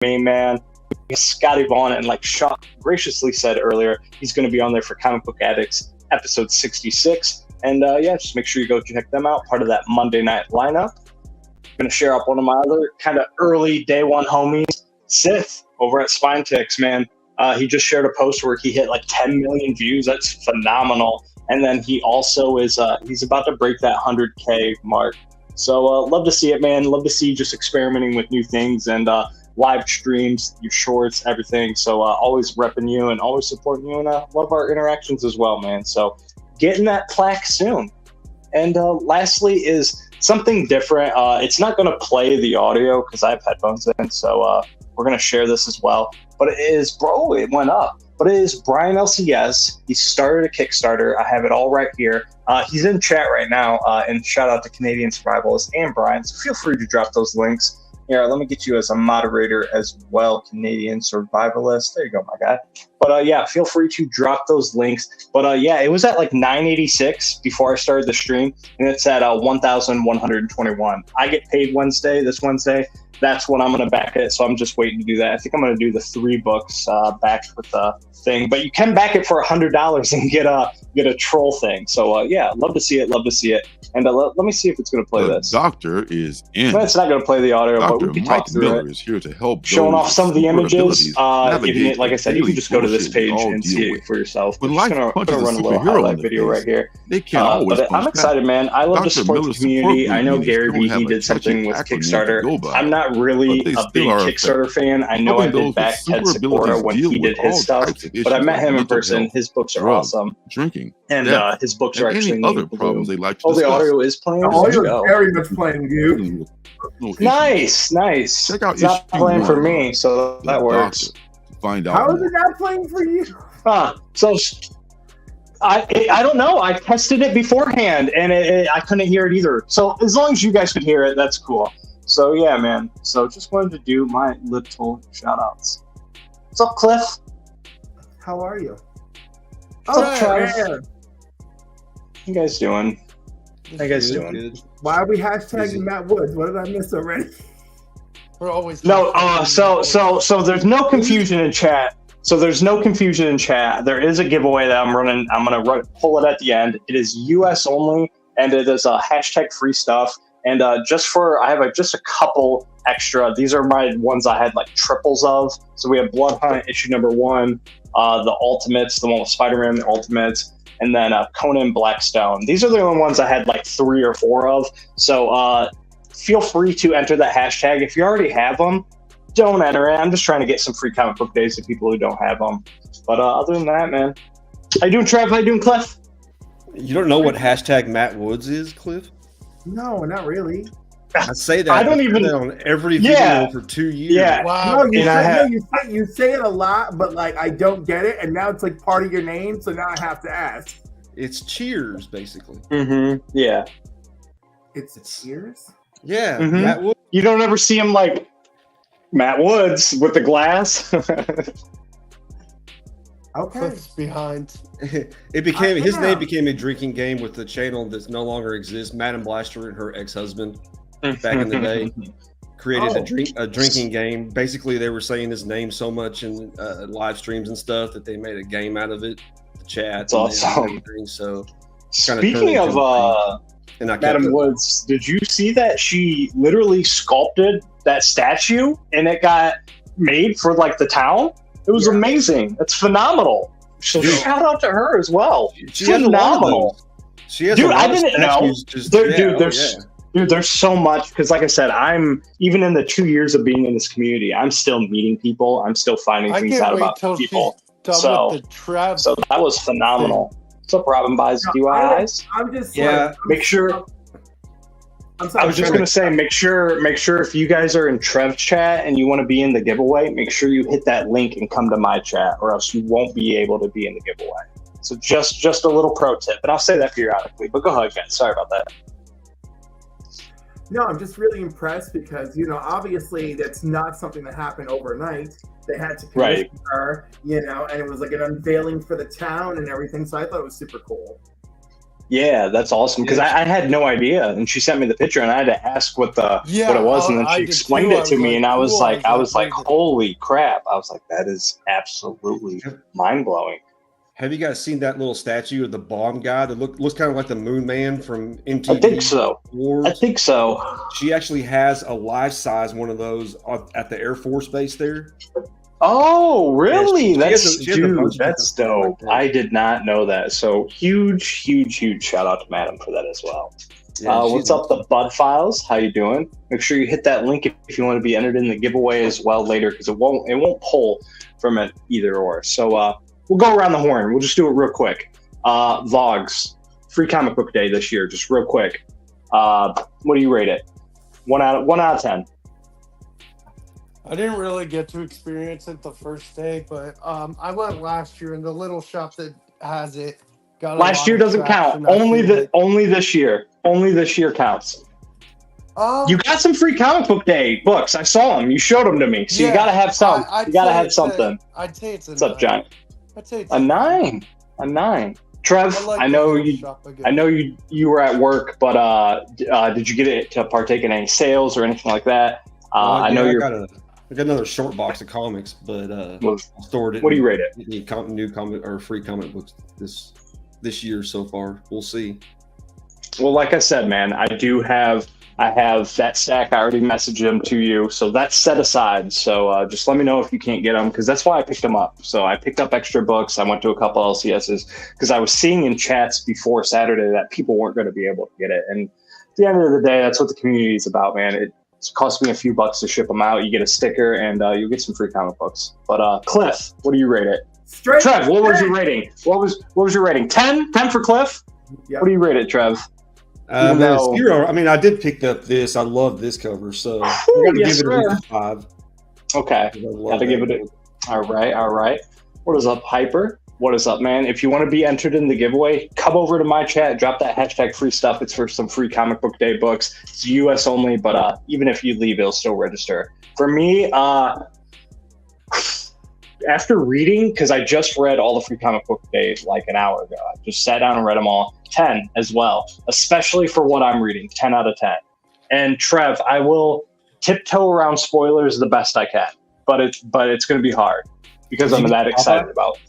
me, man. Scotty Vaughn, and like Sean graciously said earlier, he's going to be on there for Comic Book Addicts episode 66. And just make sure you go check them out, part of that Monday night lineup. I'm going to share up one of my other kind of early day one homies, Sith, over at Spine Ticks, man. He just shared a post where he hit like 10 million views. That's phenomenal. And then he also is he's about to break that 100K mark. So love to see it, man. Love to see you just experimenting with new things and live streams, your shorts, everything. So always repping you and always supporting you, and love our interactions as well, man. So getting that plaque soon. And lastly is something different. It's not going to play the audio because I have headphones in, so we're going to share this as well. But it is, bro, it went up. But it is Brian LCS. He started a Kickstarter. I have it all right here. He's in chat right now. And shout out to Canadian Survivalist and Brian. So feel free to drop those links. Here, let me get you as a moderator as well, Canadian Survivalist. There you go, my guy. But feel free to drop those links. But it was at like 986 before I started the stream, and it's at 1,121. I get paid this Wednesday. That's when I'm going to back it, so I'm just waiting to do that. I think I'm going to do the 3 books backed with the thing. But you can back it for $100 and get a troll thing. So, love to see it. And let me see if it's going to play this. Doctor is in. Well, it's not going to play the audio, Dr. but we can Mike talk through Miller it. is here to help showing off some of the images. Like I said, you can just go to this page all and see it for yourself. When I'm life just going punches to a run a little superhero in highlight the video face, right here. they can't always But I'm punch excited, back. man. I love to Dr. support the Miller's community. support I know movements Gary don't Vee, have he a did something with catchy acronym to go Kickstarter. by, I'm not really but they a big still are Kickstarter fan. I know I Helping did those back with Ted super Sikora abilities when deal he with did his all stuff, types of but I issues met like him in mental person. health, His books are drugs, awesome. drinking, And death, his books are and actually any neat other and blue. problems they like to Oh, the discuss. audio is playing? The audio Go. is very much playing, dude. Nice. Check out It's not issue playing for 1 me, so of that The works. Doctor to find out How is more. it not playing for you? So I don't know. I tested it beforehand, and I couldn't hear it either. So as long as you guys could hear it, that's cool. So yeah, man. So just wanted to do my little shout-outs. What's up, Cliff? How are you? What's up, Travis? man. How you guys doing? How you guys doing? Good. Why are we hashtagging Matt Woods? What did I miss already? We're always No. So there's no confusion in chat. There is a giveaway that I'm running. I'm gonna pull it at the end. It is US only, and it is hashtag free stuff. And I have just a couple extra. These are my ones I had like triples of. So we have Blood Hunt issue number 1, the Ultimates, the one with Spider-Man, the Ultimates, and then Conan Blackstone. These are the only ones I had like 3 or 4 of. So feel free to enter that hashtag. If you already have them, don't enter it. I'm just trying to get some free comic book days to people who don't have them. But other than that, man. How you doing, Trev? How you doing, Cliff? You don't know what hashtag Matt Woods is, Cliff? No, not really. I say that. I don't say even- that on every video Yeah. for 2 years. Yeah. Wow. No, And you say it a lot, but like I don't get it, and now it's like part of your name, so now I have to ask. It's Cheers, basically. Mm-hmm. Yeah. It's ears? Yeah, Mhm. Matt Woods. You don't ever see him like Matt Woods with the glass. Okay. Cliff's behind. It became his Yeah. name became a drinking game with the channel that no longer exists. Madam Blaster and her ex-husband back in the day created Oh. a drinking game. Basically, they were saying his name so much in live streams and stuff that they made a game out of it. The chat. That's and awesome. everything, so Speaking of and I kept Madam it. Woods, did you see that she literally sculpted that statue and it got made for like the town? It was Yeah. amazing. It's phenomenal. So Dude. shout out to her as well. She has a lot of Phenomenal. those. She has Dude, a lot I of didn't know. statues just- There- yeah, dude, oh, there's yeah. Dude, there's so much because, like I said, I'm even in the 2 years of being in this community, I'm still meeting people. I'm still finding I things can't out wait about till people. she's done So- with the trap. So that was phenomenal. What's up, Robin Buys DIYs? I'm just Yeah. like, Make sure. I'm sorry. I was just gonna say, make sure if you guys are in Trev's chat and you want to be in the giveaway, make sure you hit that link and come to my chat, or else you won't be able to be in the giveaway. So just a little pro tip, and I'll say that periodically. But go ahead, guys. Sorry about that. No, I'm just really impressed because, obviously that's not something that happened overnight. They had to commission her, and it was like an unveiling for the town and everything. So I thought it was super cool. Yeah, that's awesome because I had no idea, and she sent me the picture, and I had to ask what it was, and then she explained it to me, and I was like, holy crap! I was like, that is absolutely mind blowing. Have you guys seen that little statue of the bomb guy that looks kind of like the Moon Man from MTV? I think so. Wars? I think so. She actually has a life size one of those at the Air Force Base there. Oh, really? Yeah, that's dope. Like I did not know that. So huge shout out to Madam for that as well. Yeah, what's up, the Bud Files? How you doing? Make sure you hit that link if you want to be entered in the giveaway as well later, because it won't pull from it either or. So we'll go around the horn. We'll just do it real quick. Vlogs, free comic book day this year, just real quick. What do you rate it? 1 out of 10. I didn't really get to experience it the first day, but I went last year, and the little shop that has it got last year doesn't count. Only this year. Only this year counts. You got some free comic book day books. I saw them. You showed them to me. So you got to have some. You got to have something. I'd say it's a What's up, John? I'd say it's a 9. A 9. Trev, I know you were at work, but did you get it to partake in any sales or anything like that? I know I got another short box of comics, but stored it. What do you rate it? New comic or free comic books this year so far. We'll see. Well, like I said, man, I have that stack. I already messaged them to you, so that's set aside. So just let me know if you can't get them, because that's why I picked them up. So I picked up extra books. I went to a couple LCSs because I was seeing in chats before Saturday that people weren't going to be able to get it. And at the end of the day, that's what the community is about, man. It cost me a few bucks to ship them out. You get a sticker, and you'll get some free comic books. But Cliff, what do you rate it? Straight. Trev, what was your rating? What was your rating? 10? 10 for Cliff? Yep. What do you rate it, Trev? Zero. I mean, I did pick up this. I love this cover, so I'm going to give it a 5. Okay. Got to give it a... All right. What is up, Hyper? What is up, man? If you want to be entered in the giveaway, come over to my chat, drop that hashtag free stuff. It's for some free comic book day books. It's US only, but even if you leave, it'll still register. For me, after reading, because I just read all the free comic book days like an hour ago, I just sat down and read them all. 10 as well, especially for what I'm reading. 10 out of 10. And Trev, I will tiptoe around spoilers the best I can, but it's going to be hard because I'm that excited about it.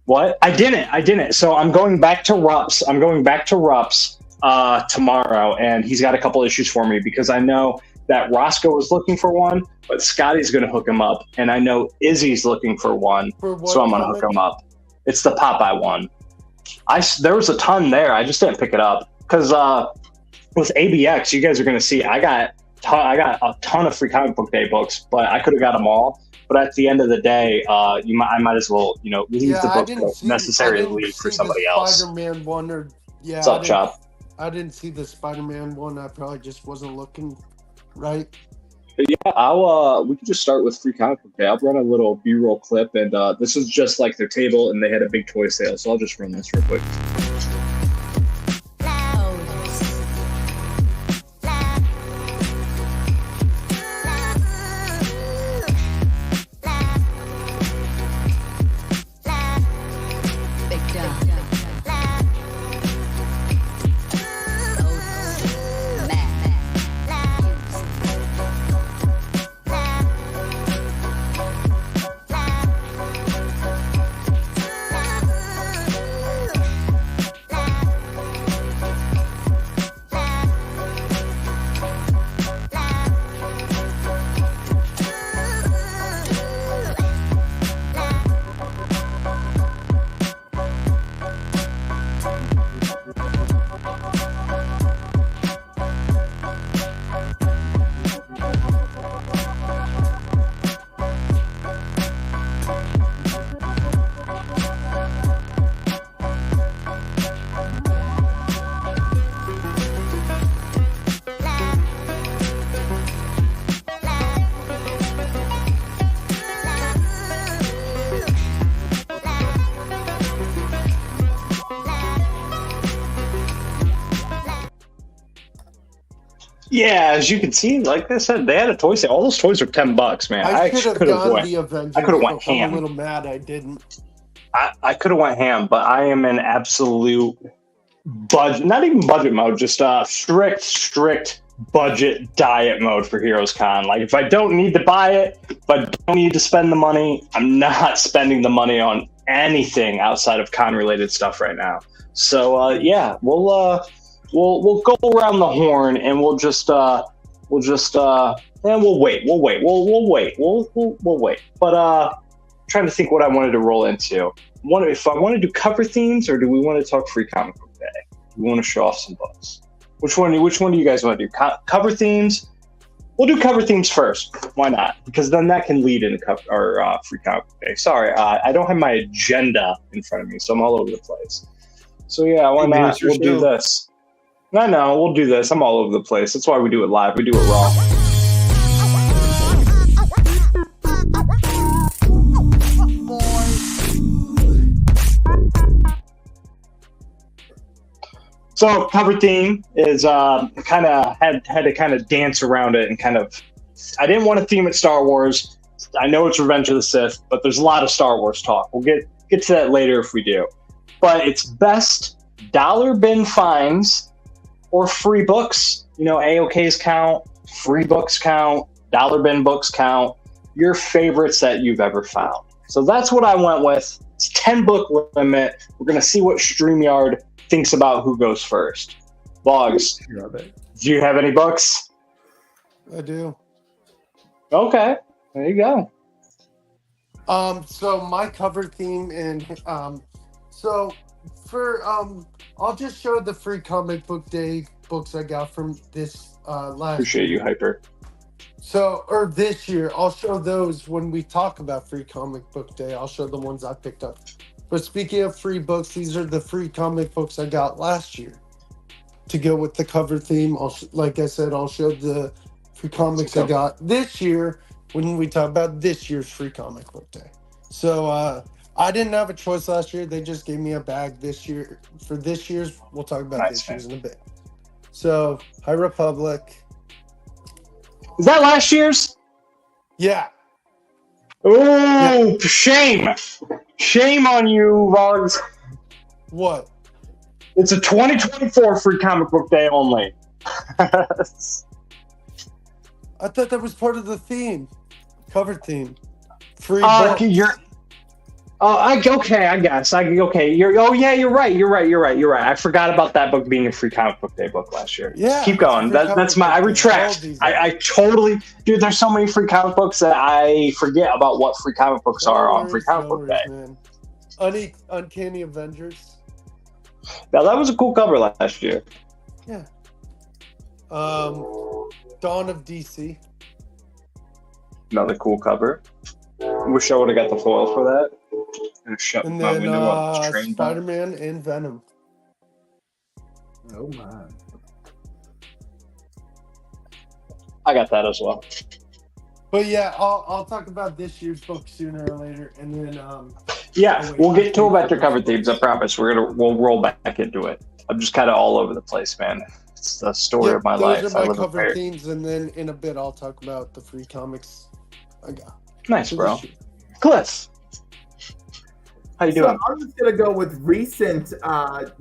What? I didn't. So I'm going back to Rups. Tomorrow, and he's got a couple issues for me because I know that Roscoe was looking for one, but Scotty's going to hook him up, and I know Izzy's looking for one, so I'm going to hook him up. It's the Popeye one. There was a ton there. I just didn't pick it up because with ABX, you guys are going to see I got a ton of free comic book day books, but I could have got them all. But at the end of the day, I might as well, leave the book to necessarily leave for somebody else. Spider-Man one What's up, Chop? I didn't see the Spider-Man one. I probably just wasn't looking right. But yeah, we can just start with free comic book day. I'll run a little B-roll clip, and this is just like their table, and they had a big toy sale, so I'll just run this real quick. Yeah, as you can see, like I said, they had a toy sale. All those toys are $10, man. I could have went ham. I'm a little mad I didn't. I could have went ham, but I am an absolute budget, not even budget mode, just strict budget diet mode for Heroes Con. Like, if I don't need to buy it, if I don't need to spend the money, I'm not spending the money on anything outside of con related stuff right now. So yeah, we'll go around the horn and we'll wait. We'll wait. But trying to think what I wanted to roll into. If I want to do cover themes, or do we want to talk free comic book day? We want to show off some books. Which one do you guys want to do? Cover themes? We'll do cover themes first. Why not? Because then that can lead into free comic book day. Sorry, I don't have my agenda in front of me, so I'm all over the place. So yeah, why not? We'll do this. No, we'll do this. I'm all over the place. That's why we do it live. We do it raw. So cover theme is kind of had to kind of dance around it and kind of. I didn't want to theme it Star Wars. I know it's Revenge of the Sith, but there's a lot of Star Wars talk. We'll get to that later if we do. But it's best dollar bin finds or free books. You know, AOKs count, free books count, dollar bin books count. Your favorites that you've ever found. So that's what I went with. It's 10 book limit. We're gonna see what StreamYard thinks about who goes first. Boggs, do you have any books? I do. Okay, there you go. So my cover theme and so for I'll just show the free comic book day books I got from this last. Appreciate you, Hyper. So, or this year, I'll show those when we talk about free comic book day. I'll show the ones I picked up. But speaking of free books, these are the free comic books I got last year. To go with the cover theme, like I said, I'll show the free comics I got this year when we talk about this year's free comic book day. So I didn't have a choice last year. They just gave me a bag this year. For this year's, we'll talk about this year's in a bit. So, High Republic. Is that last year's? Yeah. Oh, yeah. Shame on you, Boggs. What? It's a 2024 free comic book day only. I thought that was part of the theme. Cover theme. Free books. Okay, I guess. You're right. I forgot about that book being a free comic book day book last year. Yeah. Keep going. I retract. I totally, dude, there's so many free comic books that I forget about what free comic books are on free comic book day. Man. Uncanny Avengers. Now that was a cool cover last year. Yeah. Dawn of DC. Another cool cover. Wish I would have got the foil for that. And then Spider-Man and Venom. Oh my! I got that as well. But yeah, I'll talk about this year's book sooner or later, and then we'll get to about your cover themes. I promise. We'll roll back into it. I'm just kind of all over the place, man. It's the story of my life. Those are my cover themes, and then in a bit I'll talk about the free comics I got. Nice, bro. Cliff, how you doing? I'm just gonna go with recent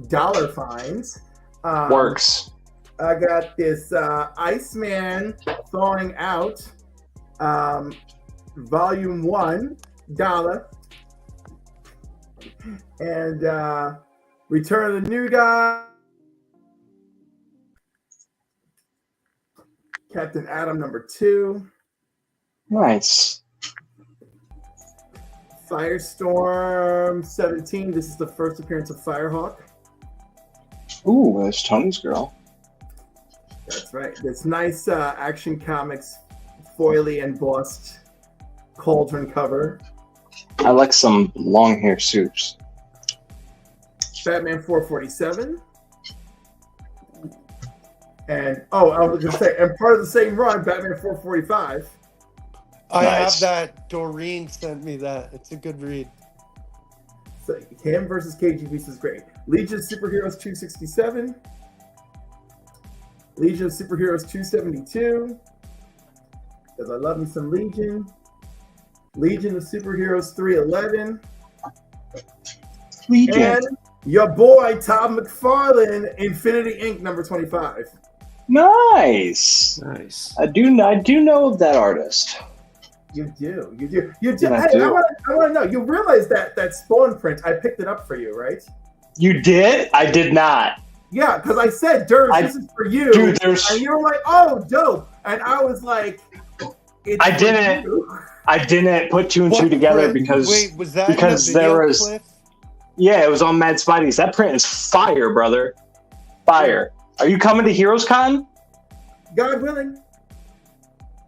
dollar finds. Works. I got this Iceman Thawing Out, Volume 1, $1, and Return of the New Guy, Captain Atom #2. Nice. Firestorm 17. This is the first appearance of Firehawk. Ooh, there's Tony's girl. That's right. This nice Action Comics foily embossed cauldron cover. I like some long hair suits. Batman 447. And I was gonna say, and part of the same run, Batman 445. I have that. Doreen sent me that. It's a good read. So him versus KG Beast is great. Legion of Superheroes 267. Legion of Superheroes 272. Because I love me some Legion. Legion of Superheroes 311. Legion. And Your boy Todd McFarlane, Infinity Inc. number 25. Nice. Nice. I do know that artist. You do. Yeah, Hey, I want to know. You realize that Spawn print? I picked it up for you, right? You did? I did not. Yeah, because I said, Dirge, this is for you. Dude, and you were like, oh, dope. And I was like, I didn't put two and two together because was that because there was Cliff? Yeah, it was on Mad Spidey's. That print is fire, brother. Fire. Are you coming to Heroes Con? God willing.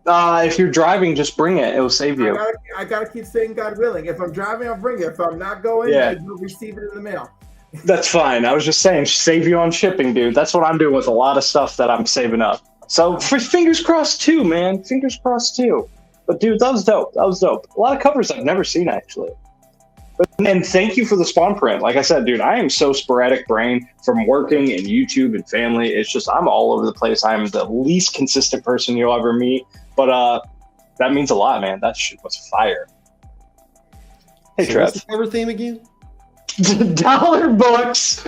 If you're driving, just bring it. It will save you. I gotta keep saying God willing. If I'm driving, I'll bring it. If I'm not going, you'll receive it in the mail. That's fine. I was just saying, save you on shipping, dude. That's what I'm doing with a lot of stuff that I'm saving up. So fingers crossed too, man. Fingers crossed too. But dude, that was dope. That was dope. A lot of covers I've never seen actually. And thank you for the Spawn print. Like I said, dude, I am so sporadic brain from working and YouTube and family. It's just I'm all over the place. I'm the least consistent person you'll ever meet. But that means a lot, man. That shit was fire. Hey, So Trev. what's the cover theme again? Dollar books,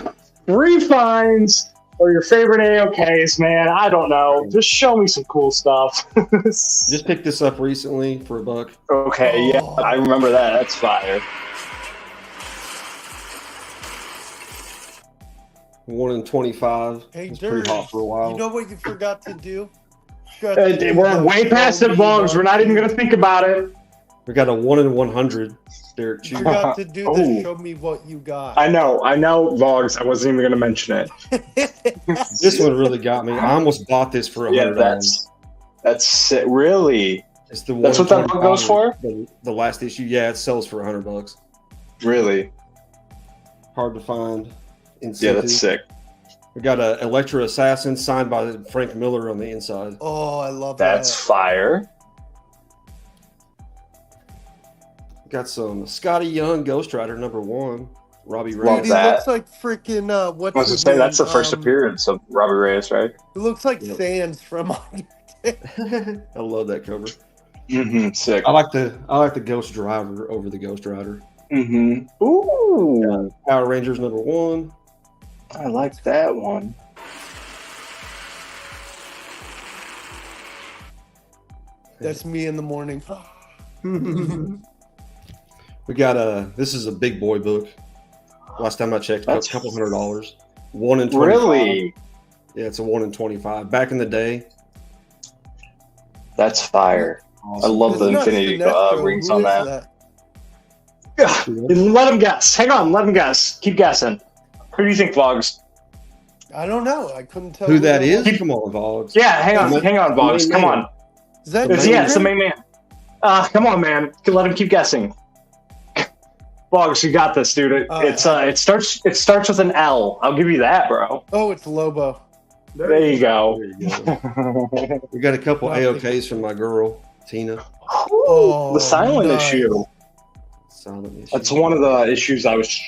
refines, or your favorite AOKs, man. I don't know. Just show me some cool stuff. Just picked this up recently for $1. Okay, yeah, I remember that. That's fire. 1 in 25. Hey, It's pretty hot for a while. You know what you forgot to do? We're way past it, Vlogs. We're not even going to think about it. We got a 1 in 100. Derek You Chew. forgot to do the show me what you got. I know, Vlogs. I wasn't even going to mention it. This one really got me. I almost bought this for $100. Yeah, that's it. Really? It's the That's what that book goes for? The last issue. Yeah, it sells for $100. Really? Hard to find. Yeah, that's sick. We got a Electra Assassin signed by Frank Miller on the inside. Oh, I love that. That's fire. Got some Scotty Young Ghost Rider #1. Robbie Love Reyes. He that. looks like freaking what's I was going to his say, name? that's the first appearance of Robbie Reyes, right? It looks like Yep. Sans from I love that cover. Mm-hmm. Sick. I like the Ghost Driver over the Ghost Rider. Mm-hmm. Ooh. Power Rangers #1. I like that one. That's me in the morning. We got this is a big boy book. Last time I checked, about That's a couple $100. 1 in 25. Really? Yeah, it's a 1 in 25. Back in the day. That's fire. I love the It's not Infinity Sinestro. rings Who on is that. Let him guess. Hang on, let him guess. Keep guessing. Who do you think, Vlogs? I don't know. I couldn't tell Who that is? was. Come on, Vogs. Yeah, hang on, Vlogs. Come on. Is that It's the main man. Come on, man. Let him keep guessing. Vlogs, you got this, dude. It starts with an L. I'll give you that, bro. Oh, it's Lobo. There you go. There you go. We got a couple AOKs from my girl, Tina. The silent issue. Silent issue. That's one of the issues I was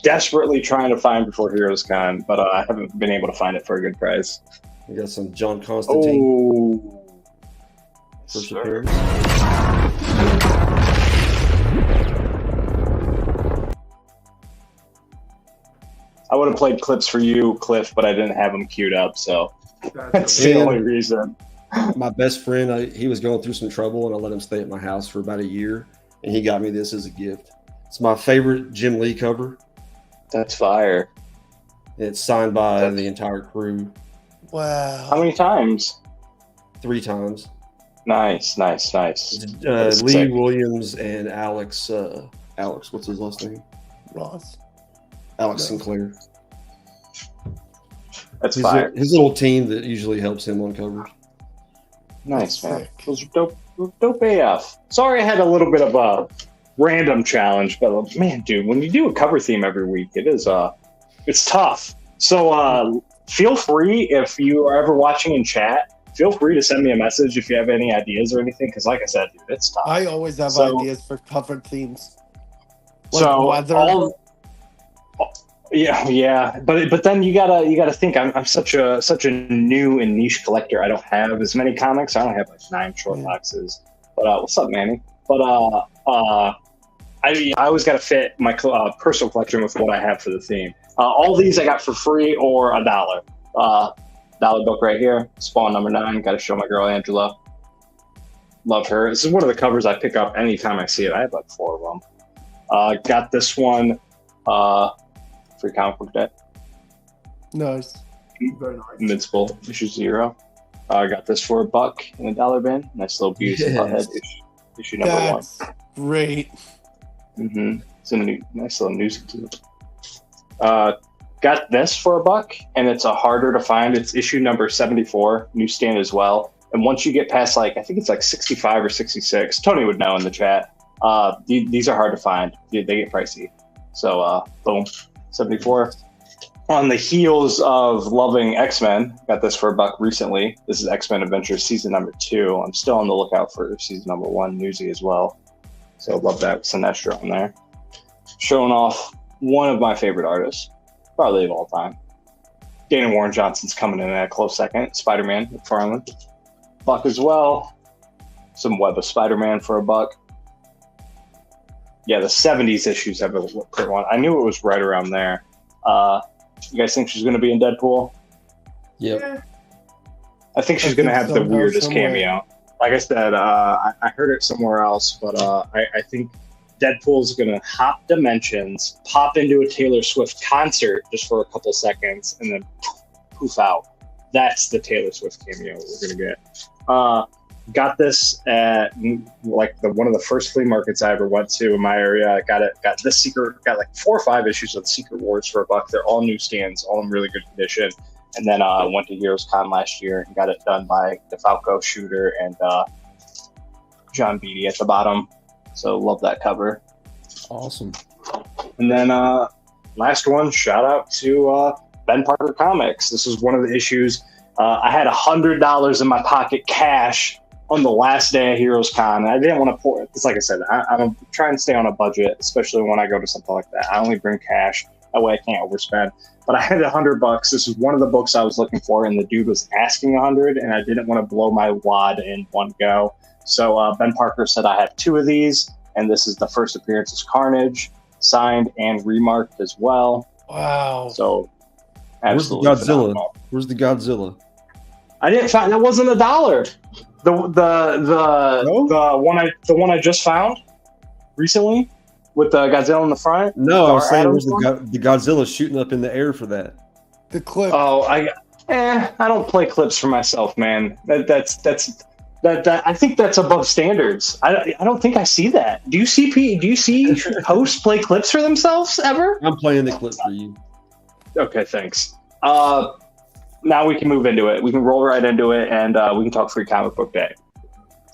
desperately trying to find before Heroes Con, but I haven't been able to find it for a good price. We got some John Constantine. Oh, First sir. appearance. I would have played clips for you, Cliff, but I didn't have them queued up, so that's the only reason. My best friend, he was going through some trouble, and I let him stay at my house for about a year, and he got me this as a gift. It's my favorite Jim Lee cover. That's fire. It's signed by the entire crew Wow. How many times? 3 times. Nice. That's Lee sick. Williams and Alex. Alex, what's his last name? Ross. Alex Sinclair. That's fire. His little team that usually helps him on covers. Nice, That's man. sick. Those are dope AF. Sorry I had a little bit of a random challenge, but man, dude, when you do a cover theme every week, it's tough. So feel free, if you are ever watching in chat, feel free to send me a message if you have any ideas or anything, because like I said, dude, it's tough. I always have So- ideas for cover themes. Like So weather. yeah, but then you gotta think I'm such a new and niche collector. I don't have as many comics. I don't have like 9 short boxes. But what's up, Manny? But I always gotta fit my personal collection with what I have for the theme. All these I got for free or $1. Dollar book right here. Spawn number 9. Got to show my girl Angela. Love her. This is one of the covers I pick up anytime I see it. I have like 4 of them. Got this one. Free comic book day. Nice. Very nice. Invincible issue 0. I got this for $1 in a dollar bin. Nice little Beavis and Butthead issue number 1. That's great. It's a nice little news too. Got this for $1, and it's a harder to find. It's issue number 74, newsstand as well. And once you get past I think it's like 65 or 66, Tony would know in the chat. These are hard to find. They get pricey. So boom, 74. On the heels of loving X-Men, got this for $1 recently. This is X-Men Adventures season number 2. I'm still on the lookout for season number 1 newsy as well. So love that Sinestro on there. Showing off one of my favorite artists, probably of all time. Dana Warren Johnson's coming in at a close second. Spider-Man, McFarlane. $1 as well. Some Web of Spider-Man for $1. Yeah, the 70s issues have a clear one. I knew it was right around there. You guys think she's going to be in Deadpool? Yep. Yeah. I think she's going to have the weirdest cameo. Like I said, I heard it somewhere else, but I think Deadpool's going to hop dimensions, pop into a Taylor Swift concert just for a couple seconds, and then poof out. That's the Taylor Swift cameo we're going to get. Got this at like one of the first flea markets I ever went to in my area. I got like 4 or 5 issues of Secret Wars for $1. They're all newsstands, all in really good condition. And then I went to Heroes Con last year and got it done by DeFalco Shooter and John Beatty at the bottom. So love that cover. Awesome. And then last one, shout out to Ben Parker Comics. This is one of the issues. I had $100 in my pocket cash on the last day of Heroes Con. I didn't want to pour it. It's like I said, I'm trying to stay on a budget, especially when I go to something like that. I only bring cash. That way I can't overspend. But I had $100. This was one of the books I was looking for, and the dude was asking 100, and I didn't want to blow my wad in one go. So Ben Parker said I have 2 of these, and this is the first appearance as Carnage, signed and remarked as well. Wow. So absolutely Where's the Godzilla? phenomenal. Where's the Godzilla? I didn't find that wasn't $1. The one I just found recently with the Godzilla in the front. No, I was saying Adams where's the Godzilla shooting up in the air for that? The clip. Oh, I don't play clips for myself, man. That's I think that's above standards. I don't think I see that. Do you see hosts play clips for themselves ever? I'm playing the clip for you. Okay, thanks. Now we can move into it. We can roll right into it, and we can talk Free Comic Book Day.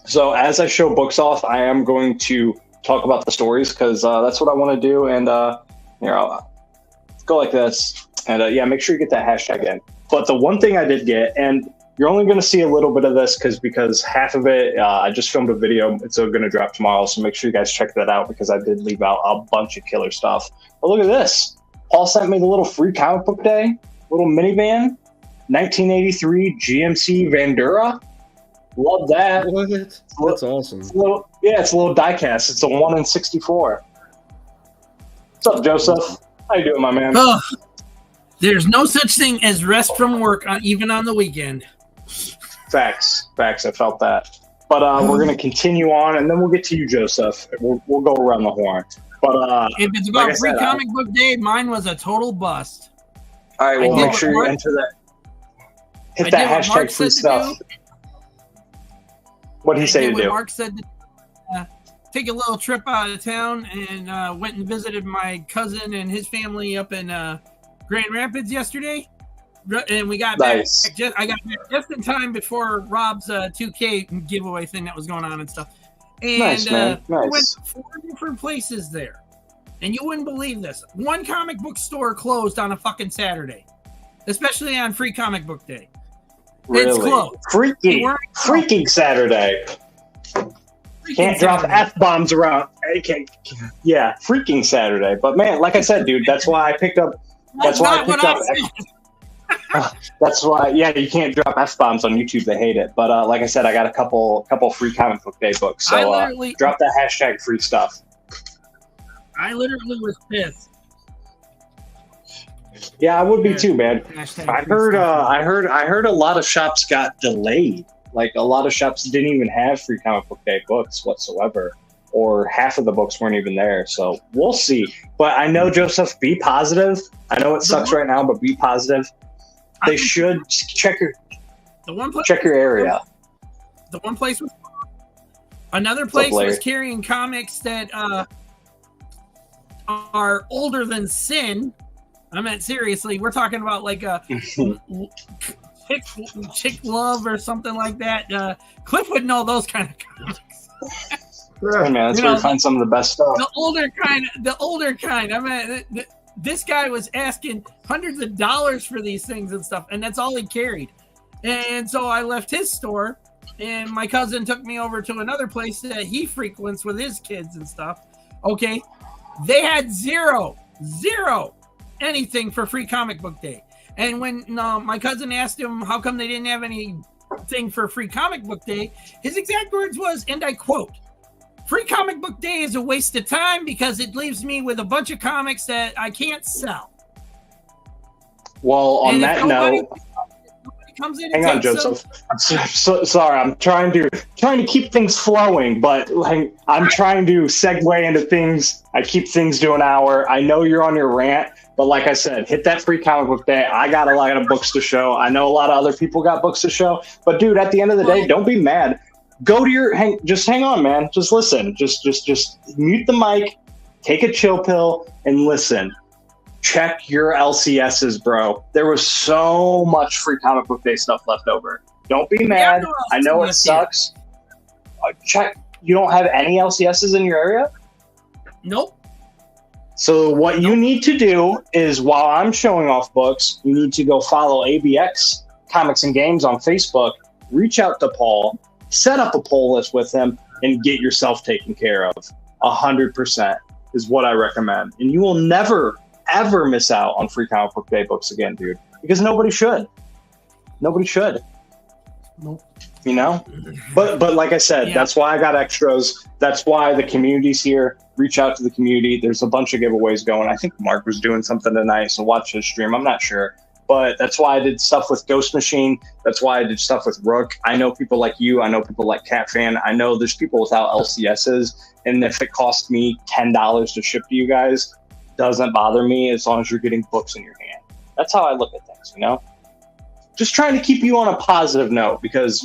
So as I show books off, I am going to talk about the stories because that's what I want to do. And I'll go like this. And make sure you get that hashtag in. But the one thing I did get, and you're only going to see a little bit of this because half of it, I just filmed a video. It's going to drop tomorrow, so make sure you guys check that out because I did leave out a bunch of killer stuff. But look at this. Paul sent me the little Free Comic Book Day, little minivan. 1983 GMC Vandura. Love that. What? That's awesome. It's a little diecast. It's a 1 in 64. What's up, Joseph? How you doing, my man? Oh, there's no such thing as rest from work, even on the weekend. Facts. I felt that. But we're going to continue on, and then we'll get to you, Joseph. We'll go around the horn. But if it's about Free Comic Book Day, mine was a total bust. All right, well, make sure you enter that. Hit that hashtag free stuff. What did he say to do? Mark said to take a little trip out of town and went and visited my cousin and his family up in Grand Rapids yesterday. And we got back. I got back just in time before Rob's 2K giveaway thing that was going on and stuff. And nice, man. Nice. We went to 4 different places there. And you wouldn't believe this. One comic book store closed on a fucking Saturday. Especially on Free Comic Book Day. Really? It's closed. Freaking Saturday. Can't drop F-bombs around. Yeah, freaking Saturday. But man, like I said, dude, that's why I picked up. That's why you can't drop F-bombs on YouTube. They hate it. But like I said, I got a couple Free Comic Book Day books. So drop that hashtag free stuff. I literally was pissed. Yeah, I would be too, man. Hashtag I free heard, stuff. I heard a lot of shops got delayed. Like a lot of shops didn't even have free comic book day books whatsoever, or half of the books weren't even there. So we'll see. But I know, Joseph, be positive. I know it sucks right now, but be positive. They should check your area. The one place was. Another place was carrying comics that are older than sin. I meant seriously. We're talking about like a chick love or something like that. Cliff would know those kind of comics. Yeah, man, that's where you find some of the best stuff. The older kind. I mean, this guy was asking hundreds of dollars for these things and stuff, and that's all he carried. And so I left his store, and my cousin took me over to another place that he frequents with his kids and stuff. Okay, they had zero anything for free comic book day. And when my cousin asked him how come they didn't have anything for free comic book day, his exact words was, and I quote, "Free comic book day is a waste of time because it leaves me with a bunch of comics that I can't sell." Well, on that note, hang on, Joseph. Sorry, I'm trying to keep things flowing, but I'm trying to segue into things. I keep things to an hour. I know you're on your rant, but like I said, hit that free comic book day. I got a lot of books to show. I know a lot of other people got books to show, but dude, at the end of the day, don't be mad. Go to your hang on, man. Just listen. Just mute the mic, take a chill pill, and listen. Check your LCSs, bro. There was so much free comic book day stuff left over. Don't be mad. I know it sucks. Check. You don't have any LCSs in your area? Nope. So what you need to do is, while I'm showing off books, you need to go follow ABX Comics and Games on Facebook. Reach out to Paul. Set up a poll list with him and get yourself taken care of. 100% is what I recommend. And you will never, ever miss out on free comic book day books again, dude. Because nobody should. Nobody should. Nope. You know? But like I said, that's why I got extras. That's why the community's here. Reach out to the community. There's a bunch of giveaways going. I think Mark was doing something tonight, so watch his stream. I'm not sure. But that's why I did stuff with Ghost Machine. That's why I did stuff with Rook. I know people like you. I know people like Cat Fan. I know there's people without LCSs. And if it cost me $10 to ship to you guys, doesn't bother me as long as you're getting books in your hand. That's how I look at things, you know? Just trying to keep you on a positive note because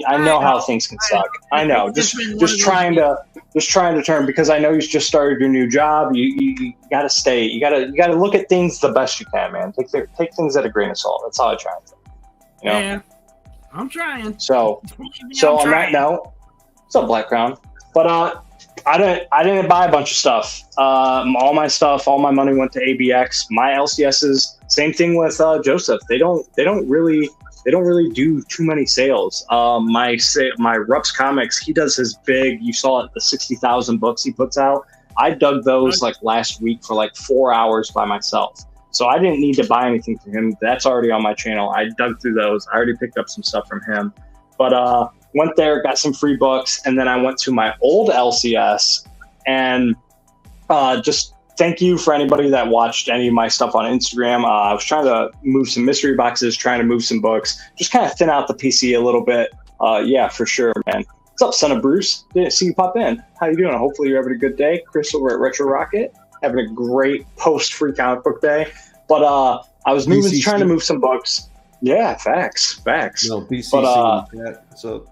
I know how things can suck. I know. Just trying to turn, because I know you just started your new job. You got to stay. You got to look at things the best you can, man. Take things at a grain of salt. That's how I try and think. You know? Yeah, I'm trying. So on that note, what's up, Black Crown? But I didn't buy a bunch of stuff. All my money went to ABX. My LCSs. Same thing with Joseph. They don't really do too many sales. My Rups Comics, he does his big. You saw it, the 60,000 books he puts out. I dug those like last week for like 4 hours by myself. So I didn't need to buy anything from him. That's already on my channel. I dug through those. I already picked up some stuff from him. But went there, got some free books, and then I went to my old LCS and just. Thank you for anybody that watched any of my stuff on Instagram. I was trying to move some mystery boxes, trying to move some books, just kind of thin out the PC a little bit. Yeah, for sure, man. What's up, son of Bruce? Didn't see you pop in. How you doing? Hopefully you're having a good day. Chris over at Retro Rocket, having a great post-free comic book day. But I was trying to move some books. Yeah, facts. No, BCC. So.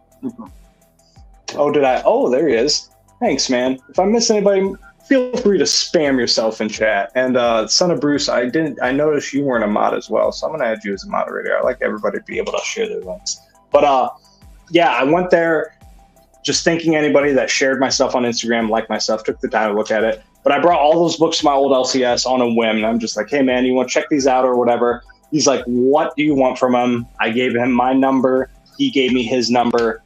Oh, did I? Oh, there he is. Thanks, man. If I miss anybody, feel free to spam yourself in chat. And son of Bruce, I noticed you weren't a mod as well, so I'm gonna add you as a moderator. I like everybody to be able to share their links. But yeah, I went there just thanking anybody that shared my stuff on Instagram, liked my stuff, took the time to look at it. But I brought all those books to my old LCS on a whim, and I'm just like, hey man, you want to check these out or whatever? He's like, what do you want from him? I gave him my number. He gave me his number.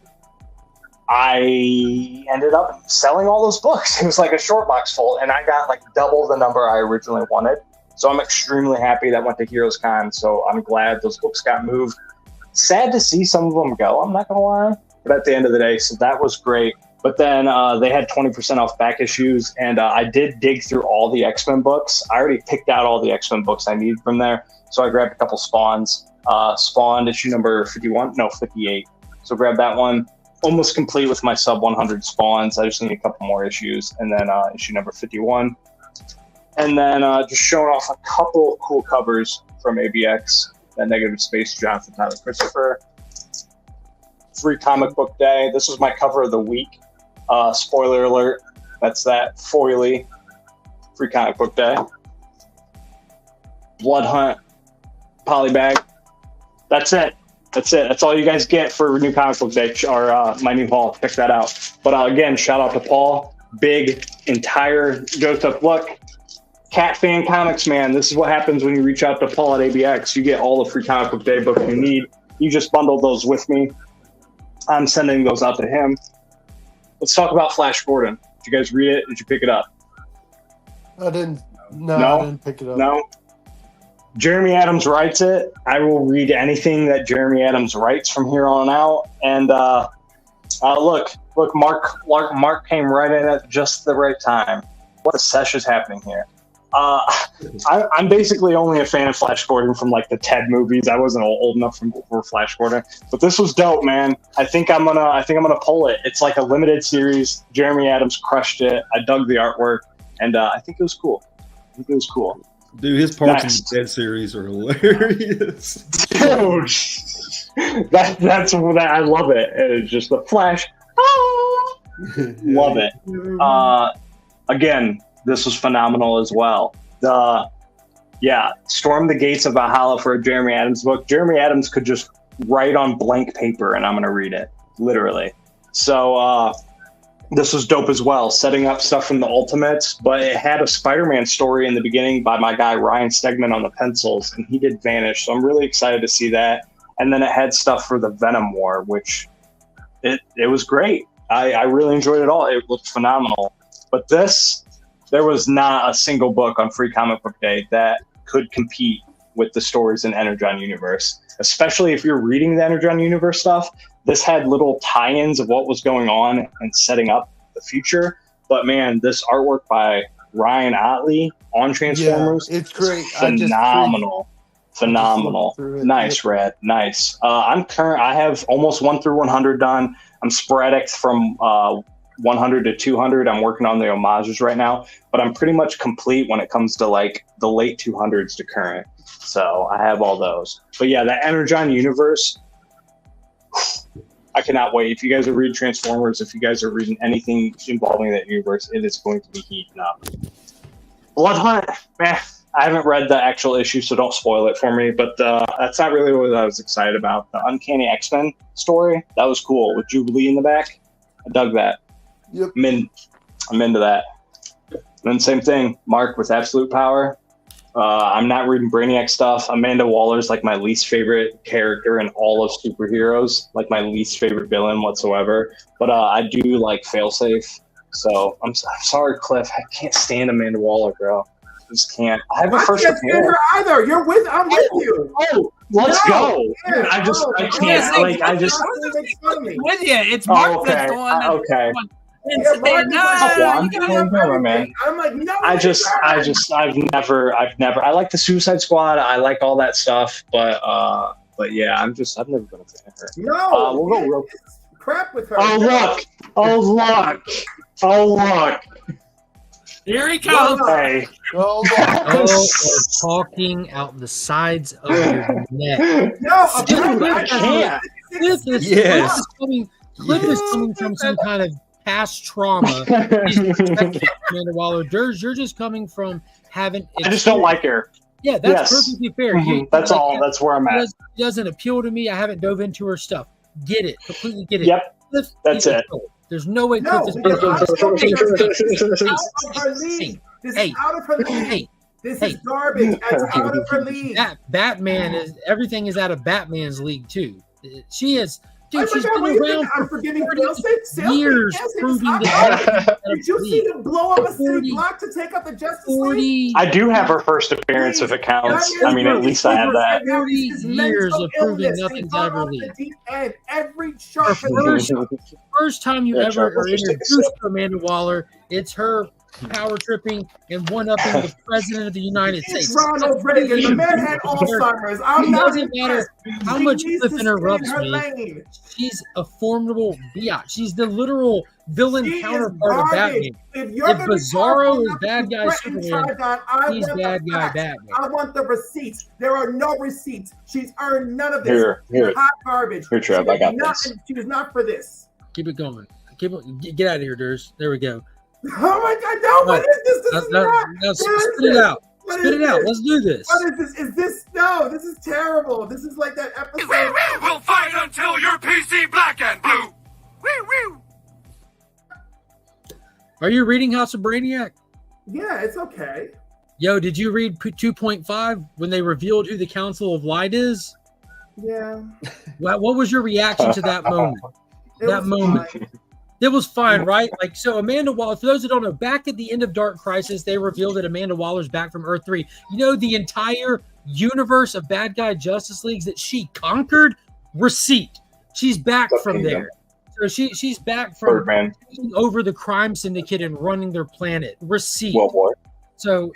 I ended up selling all those books. It was like a short box full, and I got like double the number I originally wanted. So I'm extremely happy that went to Heroes Con. So I'm glad those books got moved. Sad to see some of them go, I'm not going to lie. But at the end of the day, so that was great. But then they had 20% off back issues, and I did dig through all the X-Men books. I already picked out all the X-Men books I needed from there, so I grabbed a couple Spawns. Spawn issue number 58. So grab that one. Almost complete with my sub 100 Spawns. I just need a couple more issues, and then issue number 51. And then just showing off a couple cool covers from ABX. That Negative Space, Jonathan Tyler Christopher. Free Comic Book Day. This was my cover of the week. Spoiler alert. That's that. Foily. Free Comic Book Day. Blood Hunt. Polybag. That's it. That's all you guys get for New Comic Book Day, or my new haul. Check that out. But again, shout out to Paul. Big, entire dosed up look. Cat Fan Comics, man. This is what happens when you reach out to Paul at ABX. You get all the Free Comic Book Day books you need. You just bundle those with me. I'm sending those out to him. Let's talk about Flash Gordon. Did you guys read it? Did you pick it up? I didn't. No, I didn't pick it up. No. Jeremy Adams writes it. I will read anything that Jeremy Adams writes from here on out. And look, Mark came right in at just the right time. What the sesh is happening here? I'm basically only a fan of Flash Gordon from like the Ted movies. I wasn't old enough for Flash Gordon, but this was dope, man. I think I'm gonna pull it. It's like a limited series. Jeremy Adams crushed it. I dug the artwork, and I think it was cool. Dude, his parts in the Ted series are hilarious. Dude, that's what I love it. It's just the Flash. Love it. Again, this was phenomenal as well. Storm the Gates of Valhalla for a Jeremy Adams book. Jeremy Adams could just write on blank paper and I'm going to read it, literally. So this was dope as well, setting up stuff from the Ultimates, but it had a Spider-Man story in the beginning by my guy Ryan Stegman on the pencils, and he did Vanish, so I'm really excited to see that. And then it had stuff for the Venom War, which it was great. I really enjoyed it all. It looked phenomenal. But there was not a single book on Free Comic Book Day that could compete with the stories in Energon Universe, especially if you're reading the Energon Universe stuff. This had little tie-ins of what was going on and setting up the future. But man, this artwork by Ryan Otley on Transformers, it's great. Phenomenal. Nice, Red. Nice. I have almost 1 through 100 done. I'm sporadic from 100 to 200. I'm working on the homages right now, but I'm pretty much complete when it comes to like the late 200s to current. So I have all those. But yeah, the Energon Universe, I cannot wait. If you guys are reading Transformers, if you guys are reading anything involving that universe, it is going to be heating up. Blood Hunt, man, I haven't read the actual issue, so don't spoil it for me, but that's not really what I was excited about. The Uncanny X-Men story, that was cool, with Jubilee in the back. I dug that. Yep. I'm into that. And then same thing, Mark with Absolute Power. I'm not reading Brainiac stuff. Amanda Waller's like my least favorite character in all of superheroes, like my least favorite villain whatsoever. But I do like Failsafe. So I'm sorry, Cliff. I can't stand Amanda Waller, bro. I just can't. I have a first can't stand her either. I'm with you. Oh, let's go. Dude, I can't. With you. It's Mark that's the one. Okay. Man. I'm like, no. I've never. I like the Suicide Squad. I like all that stuff, but yeah, I've never been a fan of her. No, we'll go real crap with her. Oh look! Here he comes. Hey. Or talking out the sides of your neck. No, dude, I can't. Cliff is coming from some kind of past trauma. Amanda Waller. You're just coming from having. I just don't like her. Yeah, that's perfectly fair. Mm-hmm. That's all. That's where I'm at. It doesn't appeal to me. I haven't dove into her stuff. Get it. Completely get it. Yep. Cliff, that's it. There's no way Cliff is out of her league. This is out of her league. This is garbage. That's out of her league. Batman is everything is out of Batman's league too. She is Dude, she's been around I'm for forgiving 40 Failsafe. years proving that. Did you see them blow up a city block to take out the Justice League? I do have her first appearance if it counts. I mean, at least I have that. 40 years of proving nothing's ever leaked. Every sharp First time you ever are introduced to Amanda Waller, it's her power tripping and one-upping the president of the United States. Ronald Reagan, the man had Alzheimer's. It doesn't matter how much Cliff interrupts me. She's a formidable biatch. She's the literal villain counterpart of Batman. If Bizarro is bad guy Superman, he's bad guy Batman. I want the receipts. There are no receipts. She's earned none of this. Here. Hot garbage. Here, Trev, I got this. She was not for this. Keep it going. Get out of here, Durs. There we go. Oh my God! No, what is this? This is not. No, spit it out. Spit it out. Let's do this. What is this? Is this no? This is terrible. This is like that episode. We'll fight until you're PC black and blue. Woo woo. Are you reading House of Brainiac? Yeah, it's okay. Yo, did you read 2.5 when they revealed who the Council of Light is? Yeah. What was your reaction to that moment? It was fine, right? Like, so Amanda Waller, for those that don't know, back at the end of Dark Crisis, they revealed that Amanda Waller's back from Earth 3. You know, the entire universe of bad guy Justice Leagues that she conquered? Receipt. She's back from there. So she's back from taking over the crime syndicate and running their planet. Receipt. So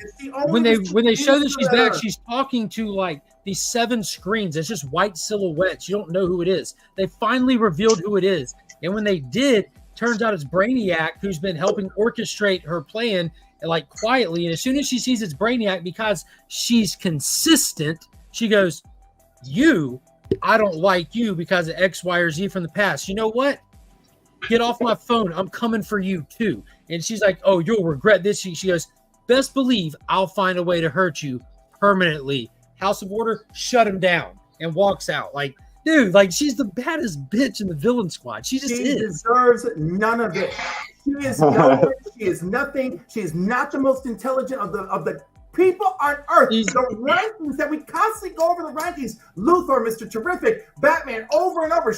when they show that she's back, she's talking to like these 7 screens. It's just white silhouettes. You don't know who it is. They finally revealed who it is. And when they did, turns out it's Brainiac who's been helping orchestrate her plan like quietly. And as soon as she sees it's Brainiac, because she's consistent, she goes, I don't like you because of X, Y, or Z from the past. You know what? Get off my phone. I'm coming for you too. And she's like, oh, you'll regret this. She goes, best believe I'll find a way to hurt you permanently. House of Order, shut him down, and walks out. Like, dude, like she's the baddest bitch in the villain squad. She deserves none of it. She is nowhere. She is nothing. She is not the most intelligent of the people on Earth. The rankings that we constantly go over the rankings. Luthor, Mr. Terrific, Batman, over and over.